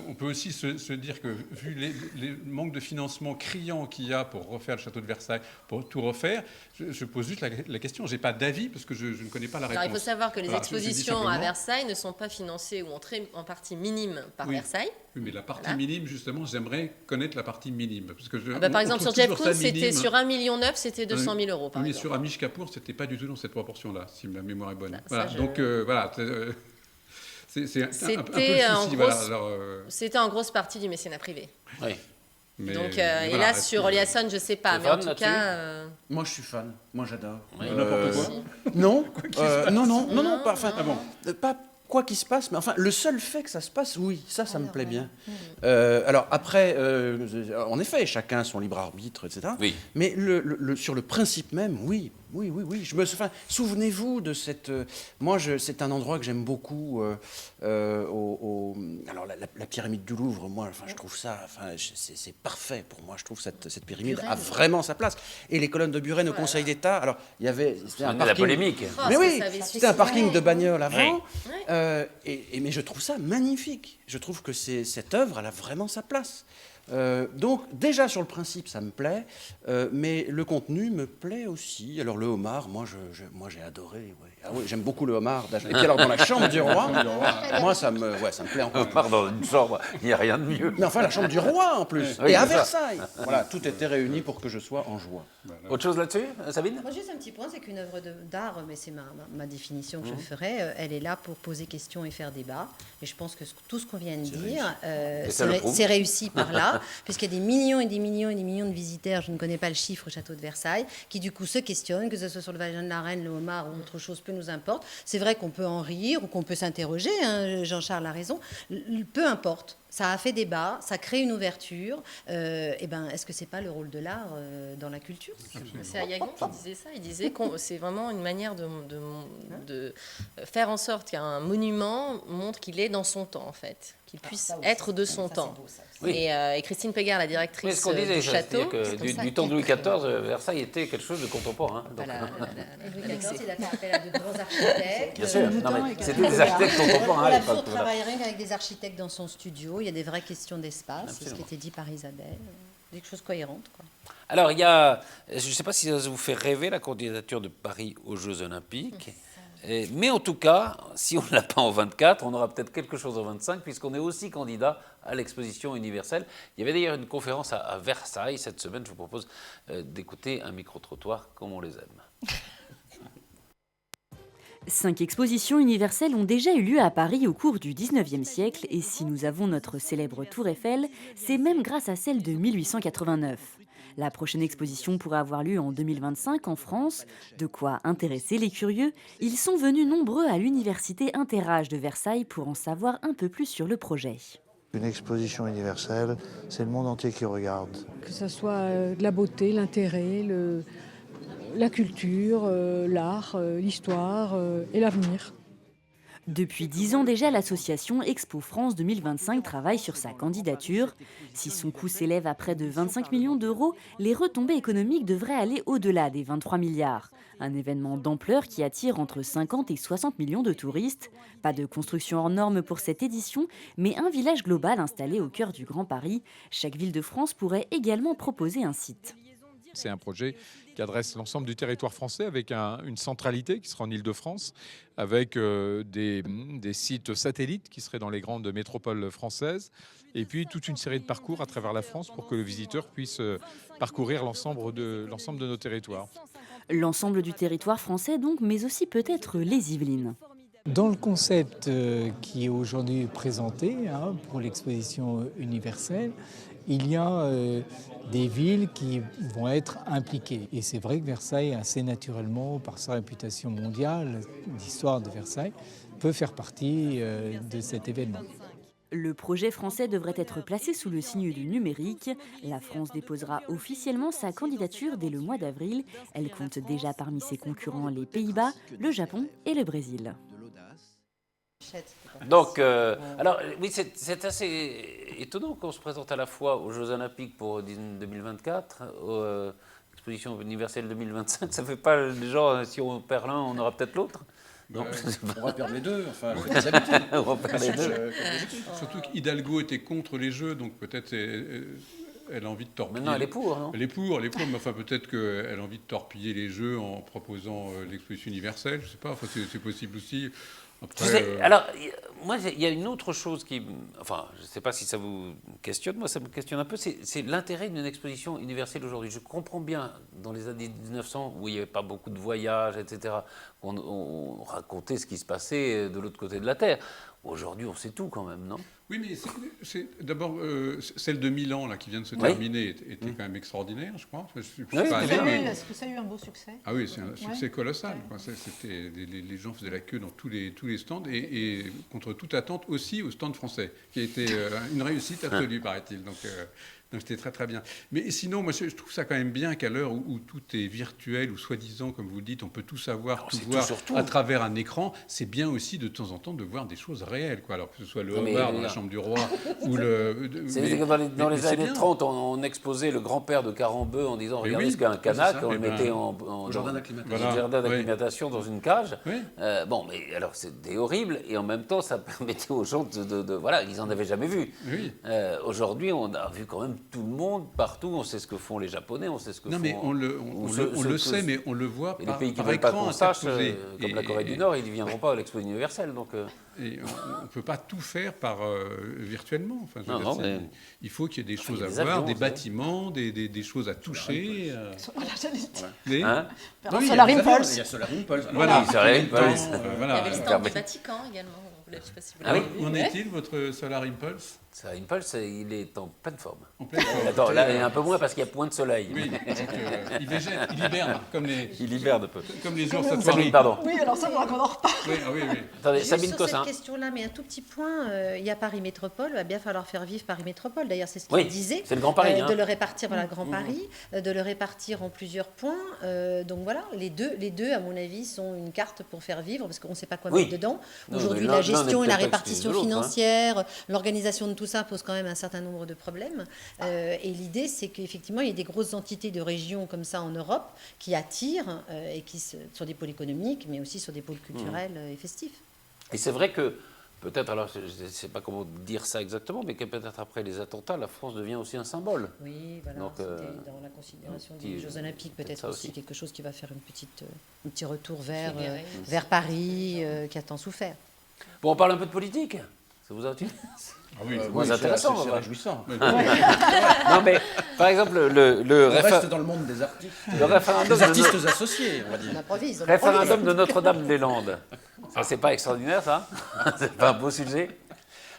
on peut aussi se dire que vu les manques de financement criants qu'il y a pour refaire le château de Versailles, pour tout refaire, je pose juste la question. Je n'ai pas d'avis parce que je ne connais pas la réponse. Alors, il faut savoir que les expositions à Versailles ne sont pas financées ou en partie minime par Versailles. Oui, mais la partie minime, justement, j'aimerais connaître la partie minime. Parce que par exemple, sur Jeff Koons, c'était sur 1,9 million, c'était 200 000 euros. Mais sur Amish Kapoor, c'était pas du tout dans cette proportion-là, si ma mémoire est bonne. Voilà. Donc, voilà. C'est un peu le souci. C'était en grosse partie du mécénat privé. Oui. Mais donc, hélas, sur Eliasson, je ne sais pas. Mais en tout cas... Moi, je suis fan. Moi, j'adore. N'importe quoi. Non. Non, pas... Pas quoi qu'il se passe, mais enfin, le seul fait que ça se passe, oui, ça me plaît bien. Alors après, en effet, chacun a son libre arbitre, etc. Oui. Mais sur le principe même, oui. Souvenez-vous de cette... c'est un endroit que j'aime beaucoup. Alors, la pyramide du Louvre, moi, je trouve ça... c'est parfait pour moi. Je trouve cette pyramide a vraiment sa place. Et les colonnes de Buren au Conseil d'État, alors, il y avait... C'était un parking... la polémique. Mais oui, c'était un parking de bagnole avant. Mais je trouve ça magnifique. Je trouve que cette œuvre, elle a vraiment sa place. Donc déjà sur le principe ça me plaît, mais le contenu me plaît aussi. Alors le homard, moi j'ai adoré. Ouais. Ah oui, j'aime beaucoup le homard. Et puis alors dans la chambre du roi, moi ça me plaît encore. Pardon, une chambre, il n'y a rien de mieux. Mais enfin la chambre du roi en plus, oui, et à Versailles. Voilà, tout était réuni pour que je sois en joie. Autre chose là-dessus, Sabine? Moi juste un petit point, c'est qu'une œuvre d'art, mais c'est ma définition que je ferai, elle est là pour poser questions et faire débat. Et je pense que tout ce qu'on vient de dire, c'est réussi par là, puisqu'il y a des millions et des millions et des millions de visiteurs, je ne connais pas le chiffre au château de Versailles, qui du coup se questionnent, que ce soit sur le vagin de la reine, le homard ou autre chose, peu nous importe. C'est vrai qu'on peut en rire ou qu'on peut s'interroger, hein, Jean-Charles a raison, peu importe. Ça a fait débat, ça crée une ouverture. Est-ce que c'est pas le rôle de l'art dans la culture? C'est Ayagon qui disait ça. Il disait que c'est vraiment une manière de faire en sorte qu'un monument montre qu'il est dans son temps, en fait, qu'il puisse être de son temps. Oui. Et Christine Pégard, la directrice du château, que du temps de Louis XIV, Versailles était quelque chose de contemporain. Louis XIV, il a fait appel à de grands architectes. Bien sûr, c'était des architectes contemporains. La Cour travaille rien qu'avec des architectes dans son studio. Il y a des vraies questions d'espace, c'est ce qui était dit par Isabelle. Quelque chose de cohérente, quoi. Alors, il y a, je ne sais pas si ça vous fait rêver, la candidature de Paris aux Jeux Olympiques. Mais en tout cas, si on ne l'a pas en 24, on aura peut-être quelque chose en 25, puisqu'on est aussi candidat à l'exposition universelle. Il y avait d'ailleurs une conférence à Versailles cette semaine. Je vous propose d'écouter un micro-trottoir comme on les aime. 5 expositions universelles ont déjà eu lieu à Paris au cours du 19e siècle, et si nous avons notre célèbre Tour Eiffel, c'est même grâce à celle de 1889. La prochaine exposition pourrait avoir lieu en 2025 en France. De quoi intéresser les curieux. Ils sont venus nombreux à l'université Interage de Versailles pour en savoir un peu plus sur le projet. Une exposition universelle, c'est le monde entier qui regarde. Que ce soit de la beauté, l'intérêt, la culture, l'art, l'histoire et l'avenir. Depuis 10 ans déjà, l'association Expo France 2025 travaille sur sa candidature. Si son coût s'élève à près de 25 millions d'euros, les retombées économiques devraient aller au-delà des 23 milliards. Un événement d'ampleur qui attire entre 50 et 60 millions de touristes. Pas de construction hors norme pour cette édition, mais un village global installé au cœur du Grand Paris. Chaque ville de France pourrait également proposer un site. C'est un projet qui adresse l'ensemble du territoire français avec une centralité qui sera en Île-de-France, avec des sites satellites qui seraient dans les grandes métropoles françaises, et puis toute une série de parcours à travers la France pour que le visiteur puisse parcourir l'ensemble de nos territoires. L'ensemble du territoire français donc, mais aussi peut-être les Yvelines. Dans le concept qui est aujourd'hui présenté pour l'exposition universelle, il y a des villes qui vont être impliquées. Et c'est vrai que Versailles, assez naturellement, par sa réputation mondiale, l'histoire de Versailles, peut faire partie de cet événement. Le projet français devrait être placé sous le signe du numérique. La France déposera officiellement sa candidature dès le mois d'avril. Elle compte déjà parmi ses concurrents les Pays-Bas, le Japon et le Brésil. Donc, alors, oui, c'est assez étonnant qu'on se présente à la fois aux Jeux Olympiques pour 2024, aux expositions universelles 2025. Ça ne fait pas les gens, si on perd l'un, on aura peut-être l'autre. On va perdre les deux, enfin, c'est des habitudes. On va perdre les deux. Surtout qu'Hidalgo était contre les Jeux, donc peut-être elle a envie de torpiller. Maintenant, elle est pour, non ? Elle est pour, mais enfin, peut-être qu'elle a envie de torpiller les Jeux en proposant l'exposition universelle, je ne sais pas, enfin, c'est possible aussi. Après, alors, moi, il y a une autre chose qui... Enfin, je ne sais pas si ça vous questionne, moi ça me questionne un peu, c'est l'intérêt d'une exposition universelle aujourd'hui. Je comprends bien, dans les années 1900, où il n'y avait pas beaucoup de voyages, etc., on racontait ce qui se passait de l'autre côté de la Terre. Aujourd'hui, on sait tout quand même, non ? Oui, mais c'est d'abord celle de Milan là, qui vient de se terminer était quand même extraordinaire, je crois. Est-ce que ça a eu un beau succès ? Ah oui, c'est un succès colossal. Quoi. C'était, les gens faisaient la queue dans tous les stands et contre toute attente aussi au stand français, qui a été une réussite absolue, paraît-il. Donc Donc c'était très très bien. Mais sinon, moi je trouve ça quand même bien qu'à l'heure où tout est virtuel, ou soi-disant, comme vous le dites, on peut tout savoir, tout voir à travers un écran, c'est bien aussi de temps en temps de voir des choses réelles, quoi. Alors que ce soit le homard dans la chambre du roi ou le... Dans les années 30, on exposait le grand-père de Carambeu en disant, regardez ce qu'est un canac, on le mettait en jardin d'acclimatation dans une cage. Bon, mais alors c'était horrible, et en même temps, ça permettait aux gens voilà, ils n'en avaient jamais vu. Aujourd'hui, on a vu quand même tout le monde, partout, on sait ce que font les Japonais, on sait ce que font... Non, mais on le sait, mais on le voit par écran. Les pays qui ne veulent pas qu'on sache, comme la Corée du Nord, ils ne viendront pas à l'Expo universelle. Donc, et on ne peut pas tout faire virtuellement. Enfin, il faut qu'il y ait des choses à voir, des bâtiments, des choses à toucher. Voilà, Solar Impulse. Il y a Solar Impulse. Voilà, il y avait le stand du Vatican également. Je sais pas si vous l'avez vu. Où en est-il, votre Solar Impulse? Solar Impulse, il est en pleine forme. En pleine forme. Attends, là, il y a un peu moins parce qu'il y a point de soleil. Oui, il végète, il hiberne, comme les... Il hiberne un peu. Comme les ours à Sabine, pardon. Oui, alors ça, on va qu'on en reparle. Oui. Attendez, Juste Sabine sur Cossin. cette question-là, mais un tout petit point, il y a Paris Métropole, il va bien falloir faire vivre Paris Métropole. D'ailleurs, c'est ce qu'il disait. C'est le Grand Paris. De le répartir, voilà, Grand Paris, de le répartir en plusieurs points. Donc voilà, les deux, à mon avis, sont une carte pour faire vivre, parce qu'on ne sait pas quoi mettre dedans. Aujourd'hui, la gestion et la répartition financière, l'organisation de tout ça pose quand même un certain nombre de problèmes. Et l'idée, c'est qu'effectivement, il y a des grosses entités de régions comme ça en Europe qui attirent et qui sur des pôles économiques, mais aussi sur des pôles culturels et festifs. Et c'est vrai que, peut-être, alors je ne sais pas comment dire ça exactement, mais que peut-être après les attentats, la France devient aussi un symbole. Oui, voilà, c'était dans la considération des Jeux Olympiques, peut-être aussi quelque chose qui va faire un petit retour vers Paris, qui a tant souffert. Bon, on parle un peu de politique. Ça vous intéresse? Oui, intéressant. C'est réjouissant. Non, mais par exemple, on reste dans le monde des artistes. Le référendum des artistes associés, on va dire. On improvise. Référendum de Notre-Dame-des-Landes. Ça, c'est pas extraordinaire, ça? C'est pas un beau sujet?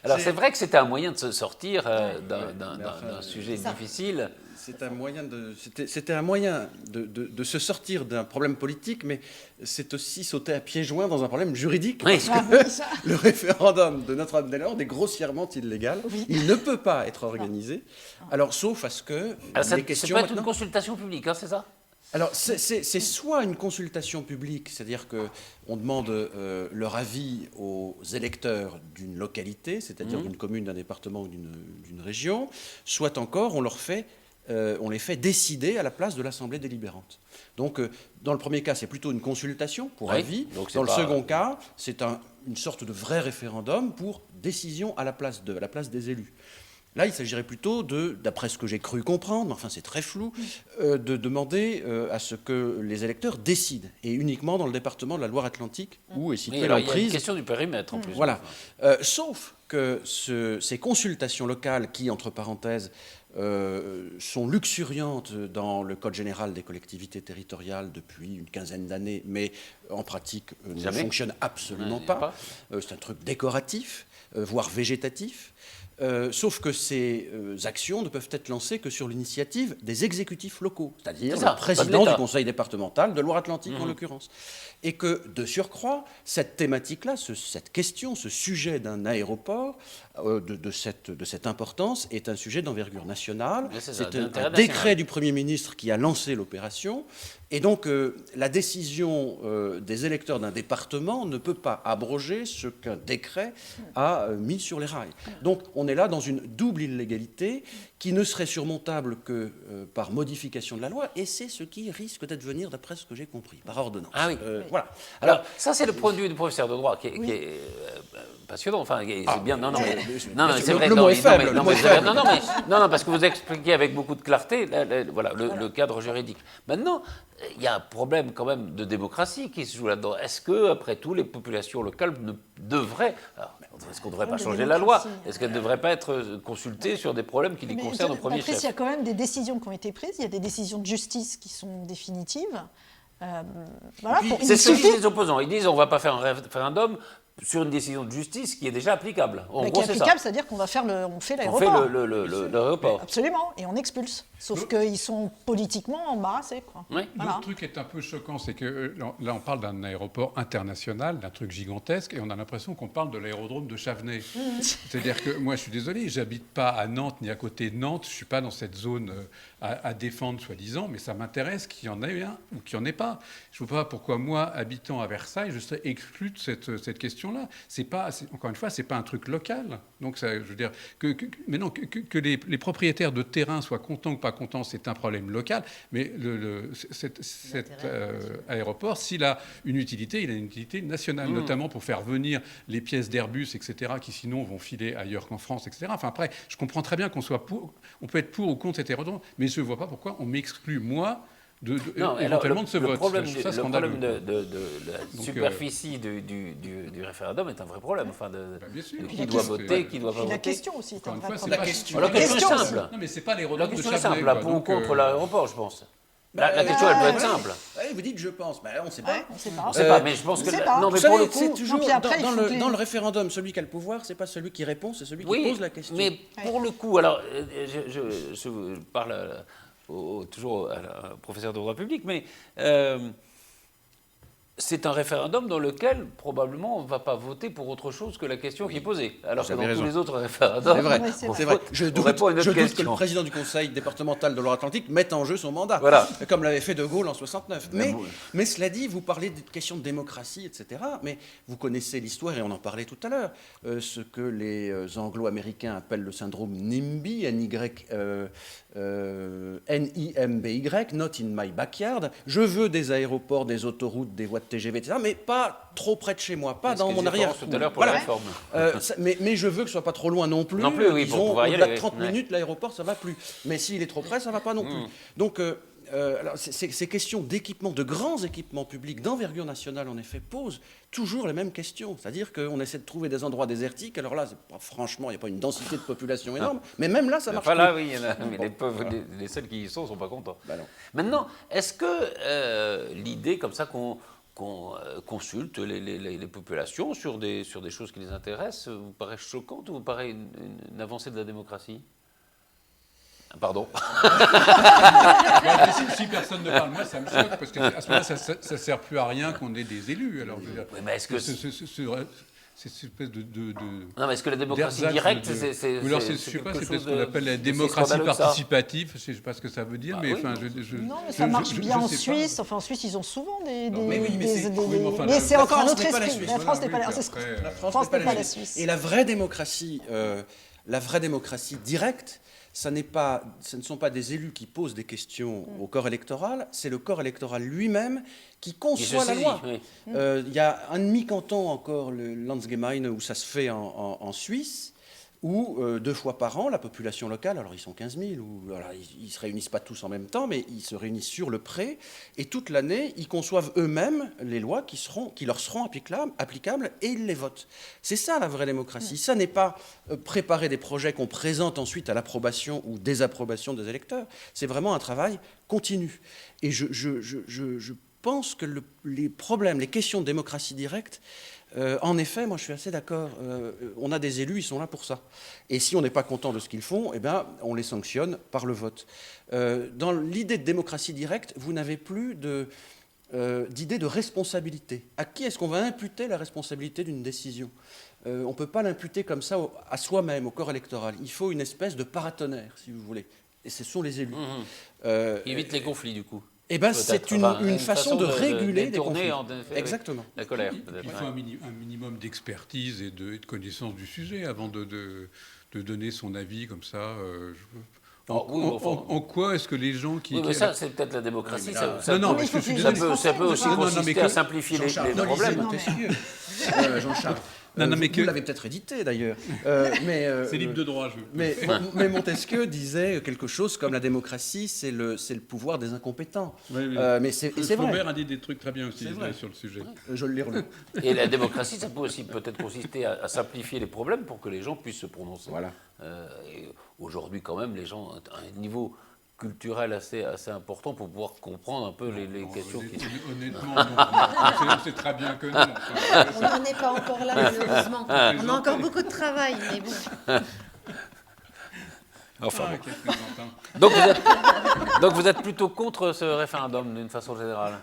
Alors, c'est vrai que c'était un moyen de se sortir d'un sujet difficile. C'était un moyen de se sortir d'un problème politique, mais c'est aussi sauter à pieds joints dans un problème juridique. Oui. Parce que le référendum de Notre-Dame-des-Landes est grossièrement illégal. Oui. Il ne peut pas être organisé. Alors, sauf à ce que les questions... Ça peut être une consultation publique, hein, c'est ça? Alors, c'est soit une consultation publique, c'est-à-dire qu'on demande leur avis aux électeurs d'une localité, c'est-à-dire d'une commune, d'un département ou d'une région, soit encore on les fait décider à la place de l'Assemblée délibérante. Donc, dans le premier cas, c'est plutôt une consultation pour avis. Dans le second cas, c'est une sorte de vrai référendum pour décision à la place des élus. Là, il s'agirait plutôt d'après ce que j'ai cru comprendre, mais enfin c'est très flou, de demander à ce que les électeurs décident, et uniquement dans le département de la Loire-Atlantique, où est située l'emprise. Il y a une question du périmètre en plus. Voilà. Sauf que ces consultations locales qui, entre parenthèses, sont luxuriantes dans le Code général des collectivités territoriales depuis une quinzaine d'années, mais en pratique ne fonctionnent absolument pas. C'est un truc décoratif, voire végétatif. Sauf que ces actions ne peuvent être lancées que sur l'initiative des exécutifs locaux, c'est-à-dire le président du conseil départemental de Loire-Atlantique en l'occurrence. Et que, de surcroît, cette thématique-là, cette question, ce sujet d'un aéroport de cette importance est un sujet d'envergure nationale. C'est un décret du Premier ministre qui a lancé l'opération. Et donc, la décision des électeurs d'un département ne peut pas abroger ce qu'un décret a mis sur les rails. Donc, on est là dans une double illégalité qui ne serait surmontable que par modification de la loi, et c'est ce qui risque d'advenir, d'après ce que j'ai compris, par ordonnance. Ah oui. Voilà. Alors, ça, c'est le point de vue du professeur de droit qui est passionnant. Enfin, c'est bien. Non, c'est vrai. Le mot est faible. Non, parce que vous expliquez avec beaucoup de clarté le cadre juridique. Maintenant, il y a un problème quand même de démocratie qui se joue là-dedans. Est-ce que, après tout, les populations locales devraient... Est-ce qu'on ne devrait pas changer la loi? Est-ce qu'elle ne devrait pas être consultée sur des problèmes qui les concernent au premier chef? Il y a quand même des décisions qui ont été prises, il y a des décisions de justice qui sont définitives. C'est ce que disent les opposants. Ils disent on ne va pas faire un référendum sur une décision de justice qui est déjà applicable. En gros, c'est applicable, c'est-à-dire qu'on va faire on fait l'aéroport. On fait l'aéroport. Absolument, et on expulse. Sauf qu'ils sont politiquement embarrassés, quoi. Oui. L'autre truc qui est un peu choquant, c'est que là, on parle d'un aéroport international, d'un truc gigantesque, et on a l'impression qu'on parle de l'aérodrome de Chavenay. C'est-à-dire que moi, je suis désolé, j'habite pas à Nantes ni à côté de Nantes, je suis pas dans cette zone à défendre, soi-disant, mais ça m'intéresse qu'il y en ait un ou qu'il n'y en ait pas. Je ne vois pas pourquoi moi, habitant à Versailles, je serais exclu de cette question-là. Encore une fois, c'est pas un truc local. Donc, ça, je veux dire, que les propriétaires de terrain soient contents ou pas contents, c'est un problème local. Mais cet aéroport, s'il a une utilité, il a une utilité nationale, notamment pour faire venir les pièces d'Airbus, etc., qui sinon vont filer ailleurs qu'en France, etc. Enfin, après, je comprends très bien on peut être pour ou contre cet aérodrome, mais je ne vois pas pourquoi on m'exclue, moi, éventuellement de ce vote. Le problème de la superficie du référendum est un vrai problème. Enfin, qui doit voter, qui ne doit pas voter. La question aussi. La question est simple. Non, mais c'est pas l'aérodrome de Chavenay. La question est simple, pour ou contre l'aéroport, je pense. La question, elle peut être simple. Vous dites je pense, mais on ne sait pas. On ne sait pas. On ne sait pas, mais je pense que... Non, mais pour le coup, c'est toujours dans le référendum, celui qui a le pouvoir, c'est pas celui qui répond, c'est celui qui pose la question. Mais pour le coup, alors, je parle toujours à la professeur de droit public, mais c'est un référendum dans lequel, probablement, on ne va pas voter pour autre chose que la question qui est posée. Alors que dans tous les autres référendums... C'est vrai. Je doute que le président du conseil départemental de Loire-Atlantique mette en jeu son mandat, comme l'avait fait De Gaulle en 69. Mais cela dit, vous parlez de questions de démocratie, etc. Mais vous connaissez l'histoire, et on en parlait tout à l'heure, ce que les anglo-américains appellent le syndrome NIMBY, N-I-M-B-Y, not in my backyard. Je veux des aéroports, des autoroutes, des voies de TGV, etc., mais pas trop près de chez moi, pas dans mon arrière. Tout à l'heure pour la réforme. Mais je veux que ce soit pas trop loin non plus. Non plus, oui, disons, au-delà de 30 minutes, l'aéroport, ça va plus. Mais s'il est trop près, ça va pas non plus. Donc, alors, ces questions d'équipement, de grands équipements publics d'envergure nationale, en effet, posent toujours les mêmes questions. C'est-à-dire qu'on essaie de trouver des endroits désertiques. Alors là, franchement, il n'y a pas une densité de population énorme. Mais même là, ça marche pas. Là, oui, il y en a, mais les seuls qui y sont ne sont pas contents. Maintenant, est-ce que l'idée comme ça qu'on consulte les populations sur des choses qui les intéressent vous paraît choquante ou vous paraît une avancée de la démocratie ? Pardon. Si personne ne parle, moi, ça me choque, parce qu'à ce moment-là, ça ne sert plus à rien qu'on ait des élus. Alors, je veux dire, mais est-ce que c'est cette espèce de non, mais est-ce que la démocratie directe, c'est ce qu'on appelle la démocratie participative. Je ne sais pas ce que ça veut dire, mais enfin, non, mais ça marche bien en Suisse. Enfin, en Suisse, ils ont souvent mais c'est encore un autre esprit. La France n'est pas la Suisse. Et la vraie démocratie directe, ce ne sont pas des élus qui posent des questions au corps électoral, c'est le corps électoral lui-même qui conçoit la loi. Il y a un demi-canton encore, le Landsgemeinde, où ça se fait en Suisse, où 2 fois par an, la population locale, alors ils sont 15 000, ils ne se réunissent pas tous en même temps, mais ils se réunissent sur le pré, et toute l'année, ils conçoivent eux-mêmes les lois qui leur seront applicables, et ils les votent. C'est ça la vraie démocratie. Ça n'est pas préparer des projets qu'on présente ensuite à l'approbation ou désapprobation des électeurs. C'est vraiment un travail continu. Et je pense que les problèmes, les questions de démocratie directe, en effet, moi je suis assez d'accord, on a des élus, ils sont là pour ça. Et si on n'est pas content de ce qu'ils font, eh bien, on les sanctionne par le vote. Dans l'idée de démocratie directe, vous n'avez plus d'idée de responsabilité. À qui est-ce qu'on va imputer la responsabilité d'une décision ? On ne peut pas l'imputer comme ça à soi-même, au corps électoral. Il faut une espèce de paratonnerre, si vous voulez. Et ce sont les élus. Évite les conflits, du coup. Eh bien, c'est une façon de réguler des conflits. Exactement. La colère. Il faut un minimum d'expertise et de connaissance du sujet avant de donner son avis comme ça. En quoi est-ce que les gens qui... Oui, mais ça, c'est peut-être la démocratie. Ça peut aussi consister à simplifier les problèmes. Jean-Charles. Vous l'avez peut-être édité d'ailleurs. C'est libre de droit. Mais Montesquieu disait quelque chose comme la démocratie, c'est le pouvoir des incompétents. Mais c'est vrai. Flaubert a dit des trucs très bien aussi sur le sujet. Je l'ai relu. Et la démocratie, ça peut aussi peut-être consister à simplifier les problèmes pour que les gens puissent se prononcer. Voilà. Aujourd'hui, quand même, les gens ont un niveau culturel assez important pour pouvoir comprendre un peu les questions qui... Honnêtement, non. C'est très bien que non. On n'en est pas encore là, malheureusement. On a encore beaucoup de travail, mais bon. Enfin, bon. Donc vous êtes plutôt contre ce référendum d'une façon générale?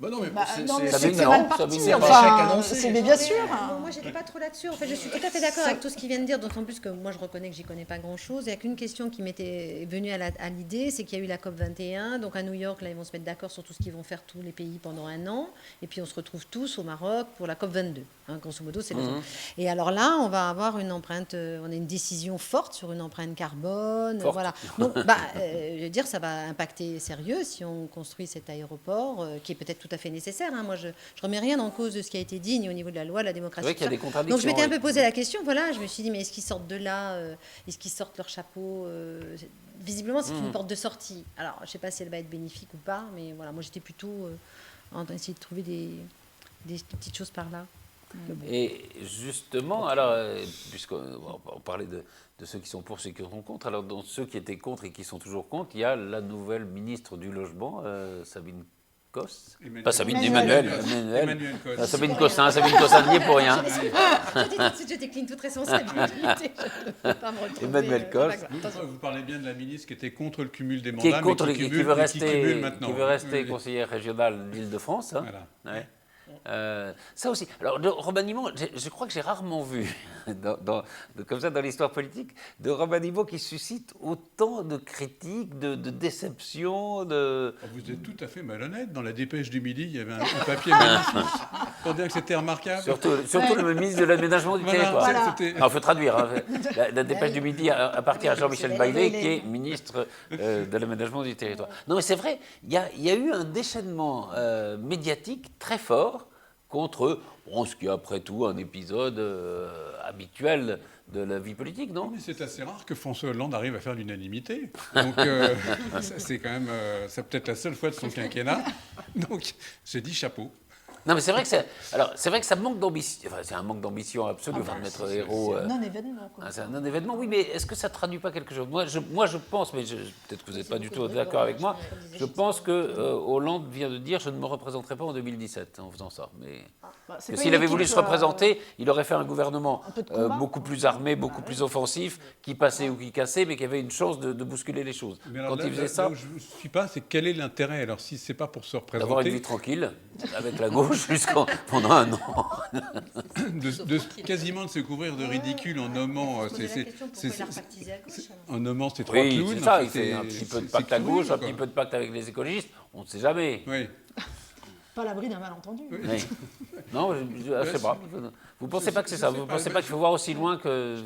Non, mais c'est mal parti. Enfin, c'est bien sûr. Moi, j'étais pas trop là-dessus. En fait, je suis tout à fait d'accord avec tout ce qu'il vient de dire, d'autant plus que moi, je reconnais que j'y connais pas grand-chose. Il n'y a qu'une question qui m'était venue à l'idée, c'est qu'il y a eu la COP 21. Donc à New York, là, ils vont se mettre d'accord sur tout ce qu'ils vont faire tous les pays pendant un an. Et puis on se retrouve tous au Maroc pour la COP 22. Grosso modo, c'est le temps. Et alors là, on va avoir une empreinte, on a une décision forte sur une empreinte carbone. Voilà. Donc, je veux dire, ça va impacter sérieux si on construit cet aéroport, qui est peut-être tout à fait nécessaire. Moi, je remets rien en cause de ce qui a été dit, ni au niveau de la loi, la démocratie. C'est vrai qu'il y a des contradictions. Donc je m'étais un peu posé la question. Voilà, je me suis dit, mais est-ce qu'ils sortent de là, est-ce qu'ils sortent leur chapeau visiblement, c'est une porte de sortie. Alors, je ne sais pas si elle va être bénéfique ou pas, mais voilà, moi, j'étais plutôt en train d'essayer de trouver des petites choses par là. Et justement, alors, puisqu'on parlait de ceux qui sont pour, ceux qui sont contre, alors dans ceux qui étaient contre et qui sont toujours contre, il y a la nouvelle ministre du Logement, Sabine Cosse. Emmanuel Sabine Cossin, Sabine Cossin n'y est pour rien. Je décline toute responsabilité. Emmanuel Cosse. Vous parlez bien de la ministre qui était contre le cumul des mandats, qui veut rester conseillère régionale d'Île-de-France. Voilà. Ouais. Ça aussi. Alors, de remaniement, je crois que j'ai rarement vu, comme ça dans l'histoire politique, de remaniement qui suscite autant de critiques, de déceptions. Vous êtes tout à fait malhonnête. Dans la dépêche du midi, il y avait un papier magnifique pour dire que c'était remarquable. Surtout le ministre de l'aménagement du territoire. Il faut traduire. La dépêche du midi appartient à Jean-Michel Baillet, qui est ministre de l'aménagement du territoire. Non, mais c'est vrai, il y a eu un déchaînement médiatique très fort contre ce qui est après tout un épisode habituel de la vie politique, non? Mais c'est assez rare que François Hollande arrive à faire l'unanimité. Donc c'est quand même, c'est peut-être la seule fois de son quinquennat. Donc j'ai dit chapeau. Non, mais c'est vrai que ça manque d'ambition. Enfin, c'est un manque d'ambition absolu, de mettre héros. C'est un non-événement. C'est un non-événement, oui, mais est-ce que ça ne traduit pas quelque chose? Moi, je pense, mais peut-être que vous n'êtes pas du tout d'accord avec moi, je pense que Hollande vient de dire « je ne me représenterai pas en 2017 » en faisant ça. Mais s'il avait voulu se représenter, il aurait fait un gouvernement beaucoup plus armé, beaucoup plus offensif, qui passait ou qui cassait, mais qui avait une chance de bousculer les choses. Mais alors, il faisait ça, là où je ne suis pas, c'est quel est l'intérêt? Alors si ce n'est pas pour se représenter... D'avoir une vie tranquille, avec la gauche, pendant un an. Quasiment de se couvrir de ridicule en nommant ces trois clowns. C'est ça, il fait un petit peu de pacte à gauche, un petit peu de pacte avec les écologistes, on ne sait jamais. Oui. Pas à l'abri d'un malentendu. Oui. Non, je ne sais pas. Vous ne pensez pas que c'est ça? Vous ne pensez pas qu'il faut voir aussi loin que...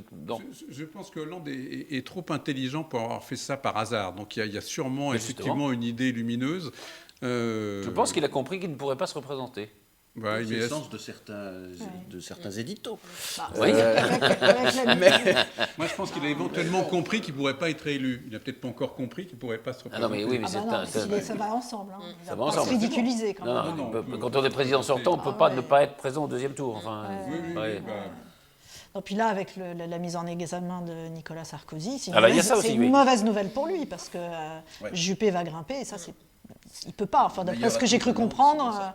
Je pense que Hollande est trop intelligent pour avoir fait ça par hasard. Donc il y a sûrement effectivement une idée lumineuse. Je pense qu'il a compris qu'il ne pourrait pas se représenter. C'est le sens de certains éditos. Moi, je pense qu'il a éventuellement compris qu'il ne pourrait pas être élu. Il n'a peut-être pas encore compris qu'il ne pourrait pas se représenter. Ah non, mais oui, mais ça va ensemble. Ça va ensemble. Se ridiculiser quand même. Non, quand on est président sortant, on ne peut pas ne pas être présent au deuxième tour. Enfin, Et puis là, avec la mise en examen de Nicolas Sarkozy, c'est une mauvaise nouvelle pour lui, parce que Juppé va grimper, et ça, il ne peut pas. Enfin, d'après ce que j'ai cru comprendre...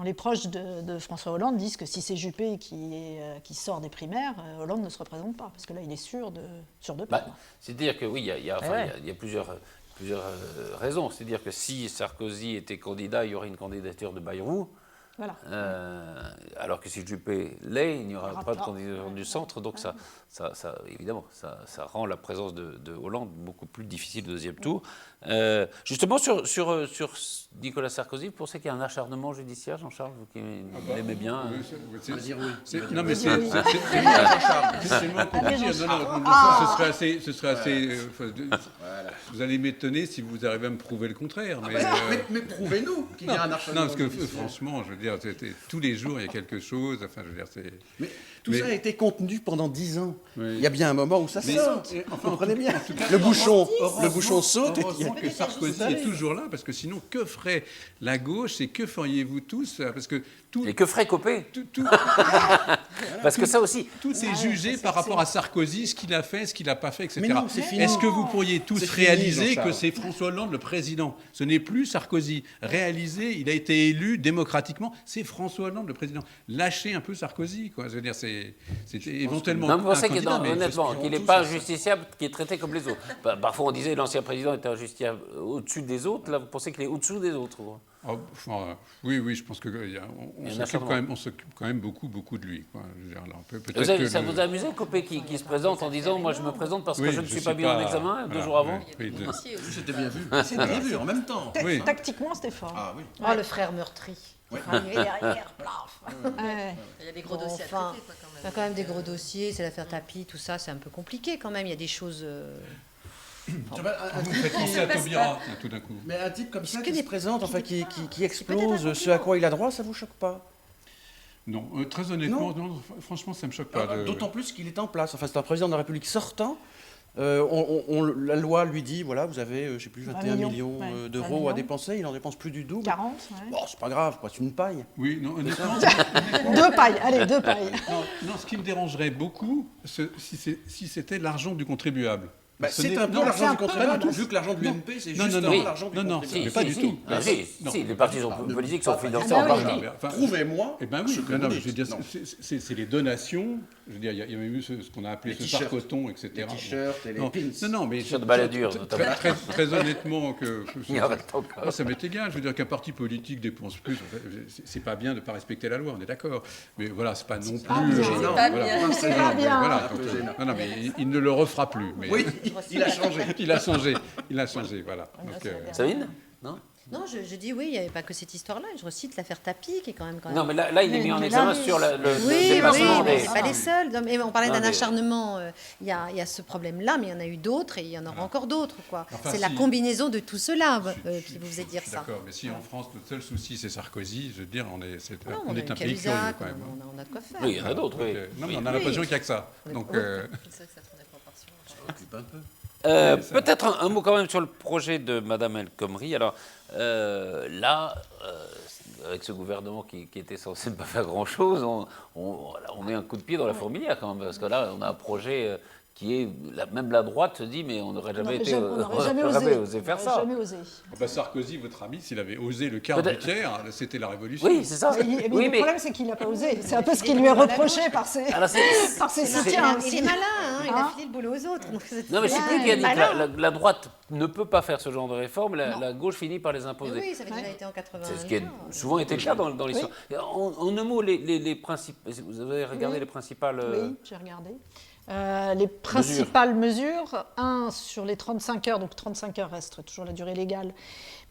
Les proches de François Hollande disent que si c'est Juppé qui sort des primaires, Hollande ne se représente pas, parce que là, il est sûr de perdre. C'est-à-dire que oui, il y a plusieurs raisons. C'est-à-dire que si Sarkozy était candidat, il y aurait une candidature de Bayrou. Voilà. Alors que si Juppé l'est, il n'y aura pas de candidature du centre, donc ça évidemment, ça rend la présence de Hollande beaucoup plus difficile au deuxième tour. Justement, sur Nicolas Sarkozy, vous pensez qu'il y a un acharnement judiciaire, Jean-Charles, vous qui l'aimez bien? Non, mais c'est tellement compliqué. Ce serait assez... Vous allez m'étonner si vous arrivez à me prouver le contraire. Mais prouvez-nous qu'il y a un acharnement. Non, parce que franchement, je veux dire, tous les jours, il y a quelque chose. Enfin, je veux dire, c'est... Tout ça a été contenu pendant 10 ans. Oui. Il y a bien un moment où ça saute. Vous comprenez bien. Le bouchon saute. Que Sarkozy est toujours là, parce que sinon, que ferait la gauche et que feriez-vous tous? Parce que et que ferait Copé? Parce que ça aussi... Tout est jugé par rapport à Sarkozy, ce qu'il a fait, ce qu'il n'a pas fait, etc. Mais non, c'est fini. Est-ce que vous pourriez tous C'est fini, réaliser Jean-Charles. que c'est François Hollande le président? Ce n'est plus Sarkozy. Réaliser, il a été élu démocratiquement, c'est François Hollande le président. Lâchez un peu Sarkozy, quoi. Je veux dire, c'était éventuellement Non, vous pensez un candidat, mais honnêtement, qu'il n'est pas injusticiable, qu'il est traité comme les autres. Parfois, on disait l'ancien président était injusticiable au-dessus des autres. Là, vous pensez qu'il est au-dessous des autres? Oui, je pense qu'on s'occupe quand même beaucoup de lui. Quoi. Je veux dire, alors, ça vous a amusé, Copé, qui se présente en disant « Moi, je me présente parce que je ne suis pas bien en examen » 2 jours avant? C'était bien vu. C'était bien vu en même temps. Tactiquement, c'était fort. Ah oui. Oh, le frère meurtri. Arrivé derrière, plaf. Il y a des gros dossiers à traiter, Enfin, quoi, quand même. il y a quand même des gros dossiers, c'est l'affaire Tapie, tout ça, c'est un peu compliqué quand même. Il y a des choses. Vous faites penser à Taubira, tout d'un coup. Mais un type comme ça qui se présente, enfin qui explose ce à quoi il a droit, ça vous choque pas? Non, très honnêtement, non, franchement, ça ne me choque pas. D'autant plus qu'il est en place. Enfin, c'est un président de la République sortant. La loi lui dit, voilà, vous avez, je ne sais plus, 21 millions d'euros à dépenser. Il n'en dépense plus du double. 40, Bon, c'est pas grave, quoi, c'est une paille. Oui, non, honnêtement. 2 pailles, allez, 2 pailles. Non, ce qui me dérangerait beaucoup, si c'était l'argent du contribuable. C'est un peu l'argent du contribuable, vu que l'argent de l'UMP, c'est justement l'argent du contribuable. Non, pas du tout. Si, les partis politiques sont financés en partie. Prouvez-moi. Eh bien oui, je veux dire, c'est les donations. Je veux dire, il y a même eu ce qu'on a appelé ce sarcoton, etc. Les t-shirts et les pins. Non, mais t-shirts de baladure, notamment. Très honnêtement, ça m'est égal. Je veux dire qu'un parti politique dépense plus. C'est pas bien de ne pas respecter la loi, on est d'accord. Mais voilà, c'est pas non plus. C'est pas bien. Non, mais il ne le refera plus. Oui, il a changé. Il a changé, voilà. Sabine? Non? Non, je dis oui, il n'y avait pas que cette histoire-là. Je recite l'affaire Tapie, qui est quand même. Non, mais là, il est mis en examen sur le déplacement. Oui, mais c'est pas les seuls. Non, mais on parlait d'un acharnement. Il y a ce problème-là, mais il y en a eu d'autres et il y en aura encore d'autres. C'est la combinaison de tout cela qui vous faisait dire ça. D'accord, mais si en France, le seul souci, c'est Sarkozy, je veux dire, on est un pays curieux quand même. On a de quoi faire. Oui, il y en a d'autres, oui. Non, mais on a l'impression qu'il n'y a que ça. Donc. C'est vrai que ça prend des proportions. Occupe un peu. Peut-être un mot quand même sur le projet de Mme El Khomri. Alors là, avec ce gouvernement qui était censé ne pas faire grand-chose, on met un coup de pied dans la fourmilière quand même, parce que là, on a un projet qui est, même la droite se dit, mais on n'aurait jamais osé faire ça. Jamais osé. Sarkozy, votre ami, s'il avait osé le quart du tiers, c'était la révolution. Oui, c'est ça. Mais le problème, c'est qu'il n'a pas osé. C'est un peu ce qui lui est reproché par ses soutiens. Il est malin, il a filé le boulot aux autres. Non, mais c'est plus qu'il a dit que la droite ne peut pas faire ce genre de réforme, la gauche finit par les imposer. Oui, ça avait déjà été en 80. C'est ce qui a souvent été le cas dans l'histoire. En un mot, les principes. Vous avez regardé les principales. Oui, j'ai regardé. Les principales mesures, sur les 35 heures, donc 35 heures reste toujours la durée légale,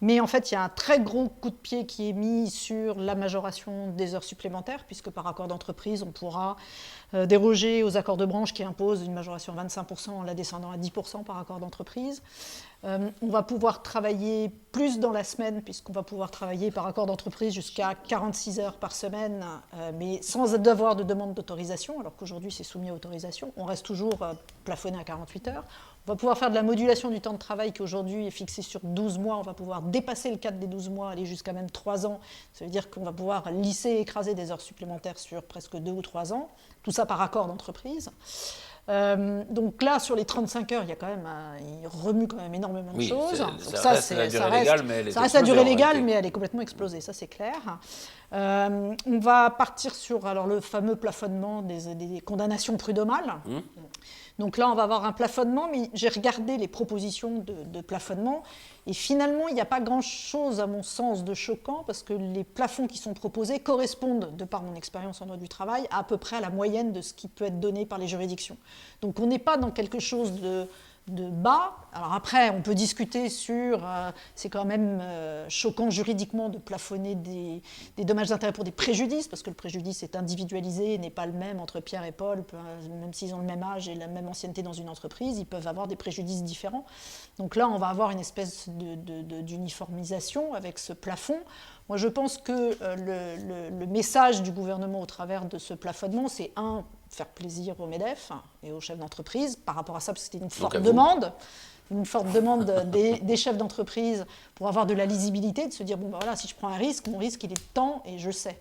mais en fait il y a un très gros coup de pied qui est mis sur la majoration des heures supplémentaires, puisque par accord d'entreprise on pourra déroger aux accords de branche qui imposent une majoration à 25% en la descendant à 10% par accord d'entreprise. On va pouvoir travailler plus dans la semaine, puisqu'on va pouvoir travailler par accord d'entreprise jusqu'à 46 heures par semaine, mais sans devoir de demande d'autorisation, alors qu'aujourd'hui c'est soumis à autorisation. On reste toujours plafonné à 48 heures. On va pouvoir faire de la modulation du temps de travail qui aujourd'hui est fixé sur 12 mois. On va pouvoir dépasser le cadre des 12 mois, aller jusqu'à même 3 ans. Ça veut dire qu'on va pouvoir lisser et écraser des heures supplémentaires sur presque 2 ou 3 ans. Tout ça par accord d'entreprise. Donc là, sur les 35 heures, il y a quand même, il remue quand même énormément de choses. Ça reste la durée légale, mais elle est complètement explosée, ça c'est clair. On va partir sur le fameux plafonnement des condamnations prud'homales. Donc là, on va avoir un plafonnement, mais j'ai regardé les propositions de plafonnement, et finalement, il n'y a pas grand-chose, à mon sens, de choquant, parce que les plafonds qui sont proposés correspondent, de par mon expérience en droit du travail, à peu près à la moyenne de ce qui peut être donné par les juridictions. Donc on n'est pas dans quelque chose de bas. Alors après, on peut discuter sur, c'est quand même choquant juridiquement de plafonner des dommages d'intérêt pour des préjudices, parce que le préjudice est individualisé, n'est pas le même entre Pierre et Paul, même s'ils ont le même âge et la même ancienneté dans une entreprise, ils peuvent avoir des préjudices différents. Donc là, on va avoir une espèce d'uniformisation avec ce plafond. Moi, je pense que le message du gouvernement au travers de ce plafonnement, c'est faire plaisir aux MEDEF et aux chefs d'entreprise par rapport à ça, parce que c'était une forte demande des chefs d'entreprise pour avoir de la lisibilité, de se dire, bon, ben voilà, si je prends un risque, mon risque, il est de temps et je sais.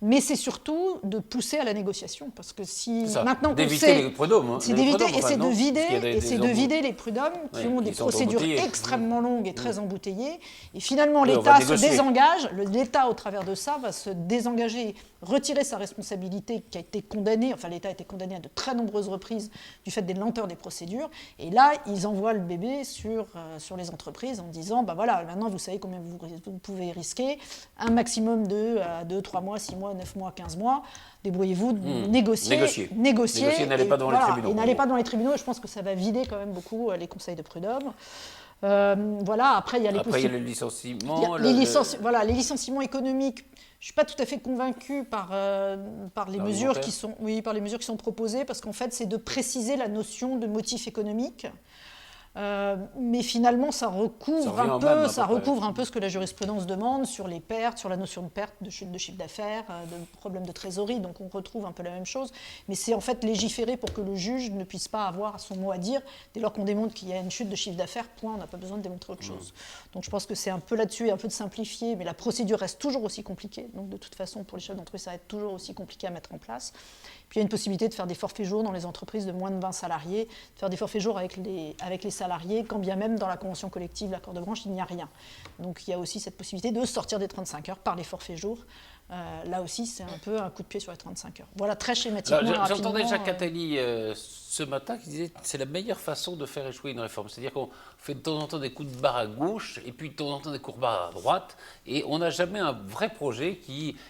Mais c'est surtout de pousser à la négociation, parce que si maintenant d'éviter les prud'hommes, c'est d'éviter et c'est de vider les prud'hommes qui ont des procédures extrêmement longues et très embouteillées. Et finalement, l'État se désengage. L'État, au travers de ça, va se désengager, retirer sa responsabilité qui a été condamnée. Enfin, l'État a été condamné à de très nombreuses reprises du fait des lenteurs des procédures. Et là, ils envoient le bébé sur les entreprises en disant, voilà, maintenant vous savez combien vous pouvez risquer, un maximum de 2, 3 mois, 6 mois, 9 mois, 15 mois, débrouillez-vous, négocier. N'allez pas devant les tribunaux. Et n'allez pas devant les tribunaux, et je pense que ça va vider quand même beaucoup les conseils de prud'homme. Après, il y a les licenciements. Les licenciements économiques. Je ne suis pas tout à fait convaincue par les mesures qui sont proposées, parce qu'en fait, c'est de préciser la notion de motif économique. Mais finalement, ça recouvre un peu ce que la jurisprudence demande sur les pertes, sur la notion de perte, de chute de chiffre d'affaires, de problème de trésorerie. Donc on retrouve un peu la même chose. Mais c'est en fait légiférer pour que le juge ne puisse pas avoir son mot à dire. Dès lors qu'on démontre qu'il y a une chute de chiffre d'affaires, point, on n'a pas besoin de démontrer autre chose. Donc je pense que c'est un peu là-dessus, un peu de simplifier, mais la procédure reste toujours aussi compliquée. Donc de toute façon, pour les chefs d'entreprise, ça va être toujours aussi compliqué à mettre en place. Puis il y a une possibilité de faire des forfaits jours dans les entreprises de moins de 20 salariés, de faire des forfaits jours avec les salariés, quand bien même dans la convention collective, l'accord de branche, il n'y a rien. Donc il y a aussi cette possibilité de sortir des 35 heures par les forfaits jours. Là aussi, c'est un peu un coup de pied sur les 35 heures. Voilà, très schématiquement. J'entendais Jacques Attali ce matin qui disait que c'est la meilleure façon de faire échouer une réforme. C'est-à-dire qu'on fait de temps en temps des coups de barre à gauche et puis de temps en temps des coups de barre à droite et on n'a jamais un vrai projet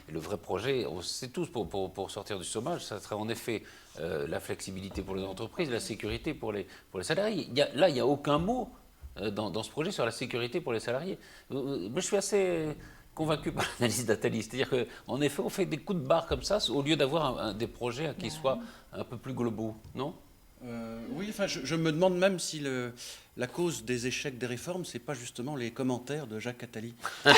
le vrai projet, on sait tous, pour sortir du chômage, ça serait en effet la flexibilité pour les entreprises, la sécurité pour les salariés. Il n'y a aucun mot dans ce projet sur la sécurité pour les salariés. Moi, je suis assez convaincu par l'analyse d'Attali. C'est-à-dire qu'en effet, on fait des coups de barre comme ça au lieu d'avoir des projets qui soient un peu plus globaux, non ? Oui, enfin, je me demande même si la cause des échecs des réformes, c'est pas justement les commentaires de Jacques Attali. Parce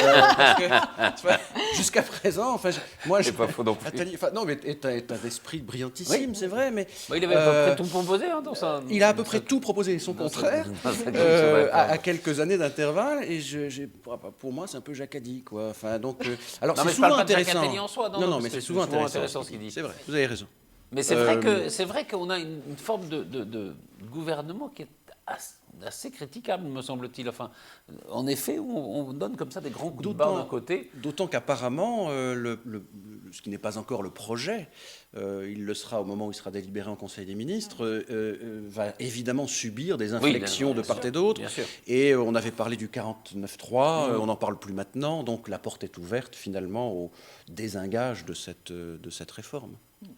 que jusqu'à présent, moi, c'est pas faux non plus. Attali, non, mais est un esprit brillantissime, c'est vrai, mais il avait à peu près tout proposé dans ça. Il a à peu près tout proposé, son contraire, à quelques années d'intervalle, et pour moi, c'est un peu Jacadi, quoi. Enfin, donc, alors c'est souvent intéressant. Jacques Attali en soi, non, mais c'est souvent intéressant ce qu'il dit. C'est vrai, vous avez raison. Mais c'est vrai qu'on a une forme de gouvernement qui est assez critiquable, me semble-t-il. Enfin, en effet, on donne comme ça des grands coups de barre d'un côté. D'autant qu'apparemment, ce qui n'est pas encore le projet, il le sera au moment où il sera délibéré en Conseil des ministres, va évidemment subir des inflexions de part et d'autre. Et on avait parlé du 49.3, on n'en parle plus maintenant, donc la porte est ouverte finalement au désengage de cette réforme.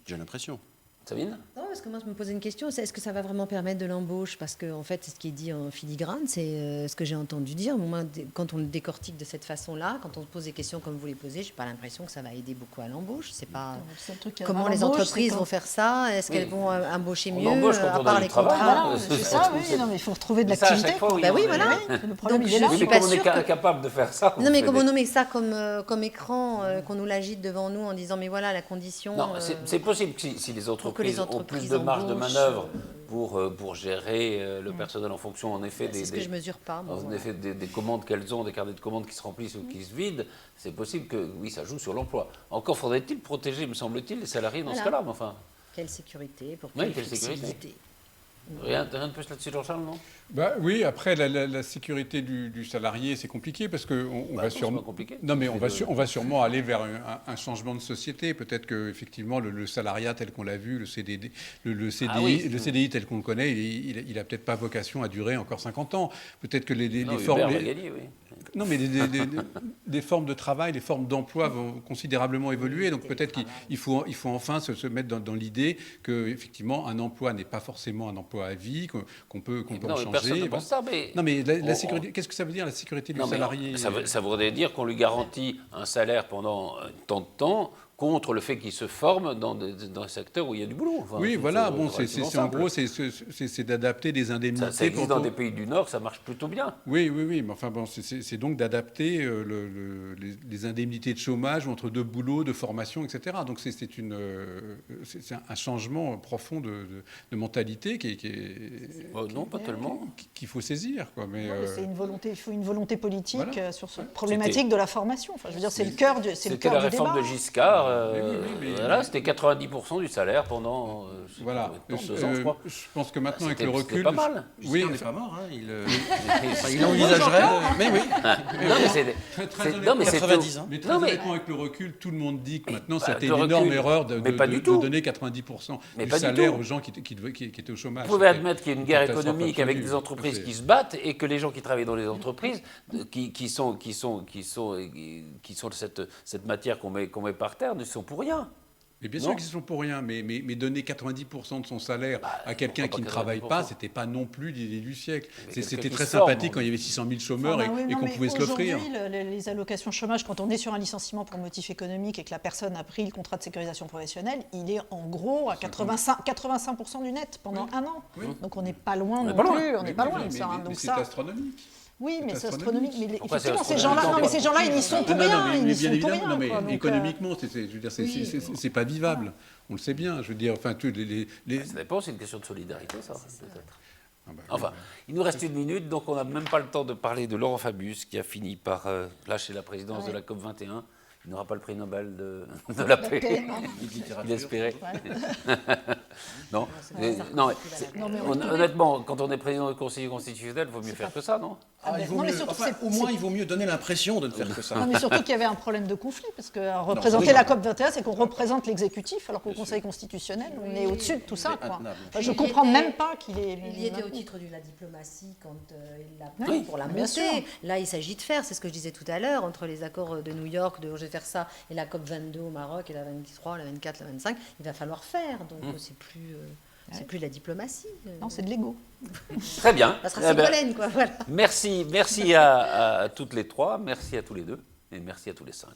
J'ai l'impression. Sabine ? Non, parce que moi, je me posais une question, c'est est-ce que ça va vraiment permettre de l'embauche ? Parce qu'en fait, c'est ce qui est dit en filigrane, c'est ce que j'ai entendu dire. Moi, quand on le décortique de cette façon-là, quand on se pose des questions comme vous les posez, je n'ai pas l'impression que ça va aider beaucoup à l'embauche. C'est pas comment les entreprises vont faire ça. Est-ce qu'elles vont embaucher mieux à part les contrats ? C'est ça, oui. Non, mais il faut retrouver de l'activité. Oui, voilà. Le problème, il est là. Mais comme on est capable de faire ça. Non, mais comme on met ça comme écran, qu'on nous l'agite devant nous en disant, mais voilà, la condition. Non, c'est possible que si les entreprises ont plus de marge de manœuvre pour gérer le personnel en fonction, en effet, c'est ce que je mesure pas. Moi, en effet, des commandes qu'elles ont, des carnets de commandes qui se remplissent ou qui se vident, c'est possible que, oui, ça joue sur l'emploi. Encore faudrait-il protéger, me semble-t-il, les salariés dans ce cas-là, mais enfin... Quelle sécurité pour quelle flexibilité. Rien de plus là-dessus, Jean-Charles, non ? Oui, après la sécurité du salarié, c'est compliqué parce qu'on va sûrement. Non, mais on va sûrement aller vers un changement de société. Peut-être que effectivement le salariat tel qu'on l'a vu, le CDI, le CDI tel qu'on le connaît, il a peut-être pas vocation à durer encore 50 ans. Peut-être que les formes. Non, mais des formes de travail, les formes d'emploi vont considérablement évoluer. Donc peut-être qu'il faut enfin se mettre dans l'idée que effectivement un emploi n'est pas forcément un emploi à vie, qu'on peut en changer. Personne ne pense ça, mais... Non, mais la sécurité, qu'est-ce que ça veut dire, la sécurité du salarié ? Ça voudrait dire qu'on lui garantit un salaire pendant tant de temps contre le fait qu'il se forme dans un secteur où il y a du boulot. Enfin, oui, voilà, bon, en gros, c'est d'adapter des indemnités. Ça existe dans des pays du Nord, ça marche plutôt bien. Oui, mais enfin, bon, c'est donc d'adapter les indemnités de chômage entre deux boulots, de formation, etc. Donc c'est un changement profond de mentalité qui est... non, pas tellement. Qu'il faut saisir, quoi. Mais c'est une volonté, il faut une volonté politique sur cette problématique de la formation. Enfin, je veux dire, c'est le cœur du débat. C'était la réforme de Giscard. voilà, c'était 90% du salaire pendant voilà. 2 ans, je crois. Je pense que maintenant, avec le recul... C'était pas mal. Oui, on n'est pas mort. Hein. Il envisagerait... Mais oui. Non, mais c'est 90 ans. Mais très honnêtement, avec le recul, tout le monde dit que maintenant, c'était une énorme erreur de donner 90% du salaire aux gens qui étaient au chômage. Vous pouvez admettre qu'il y a une guerre économique avec des entreprises qui se battent et que les gens qui travaillent dans les entreprises, qui sont cette matière qu'on met par terre, ne sont pour rien. Mais bien sûr qu'ils sont pour rien, mais donner 90% de son salaire à quelqu'un qui ne travaille pas, c'était pas non plus l'idée du siècle. C'était très sympathique quand il y avait 600 000 chômeurs et qu'on pouvait se l'offrir. Aujourd'hui, les allocations chômage, quand on est sur un licenciement pour motif économique et que la personne a pris le contrat de sécurisation professionnelle, il est en gros à 85% du net pendant un an. Oui. Donc on n'est pas loin non plus. On n'est pas loin de ça. Mais c'est astronomique. Oui, mais c'est astronomique. Mais effectivement, ces gens-là, ils n'y sont pour rien. Mais bien évidemment, non, mais économiquement, c'est pas vivable. On le sait bien. Je veux dire, enfin, ça dépend. C'est une question de solidarité, ça, peut-être. Enfin, il nous reste 1 minute, donc on n'a même pas le temps de parler de Laurent Fabius, qui a fini par lâcher la présidence de la COP21. Il n'aura pas le prix Nobel de la paix. Il espérait. Non, honnêtement, quand on est président du Conseil constitutionnel, il vaut mieux faire que ça, non? Au moins, il vaut mieux donner l'impression de ne faire que ça. Non, mais surtout qu'il y avait un problème de conflit, parce que représenter la COP21, c'est qu'on représente l'exécutif, alors qu'au Conseil constitutionnel, on est au-dessus de tout ça. Je ne comprends même pas qu'il est... Il y était au titre de la diplomatie quand il l'a pris pour la montée. Là, il s'agit de faire, c'est ce que je disais tout à l'heure, entre les accords de New York, de faire ça, et la COP22 au Maroc, et la 23, la 24, la 25, il va falloir faire. Donc, c'est plus de la diplomatie. Non, c'est de l'ego. Très bien. Ça sera Ségolène, quoi, voilà. Merci à toutes les trois, merci à tous les deux, et merci à tous les 5.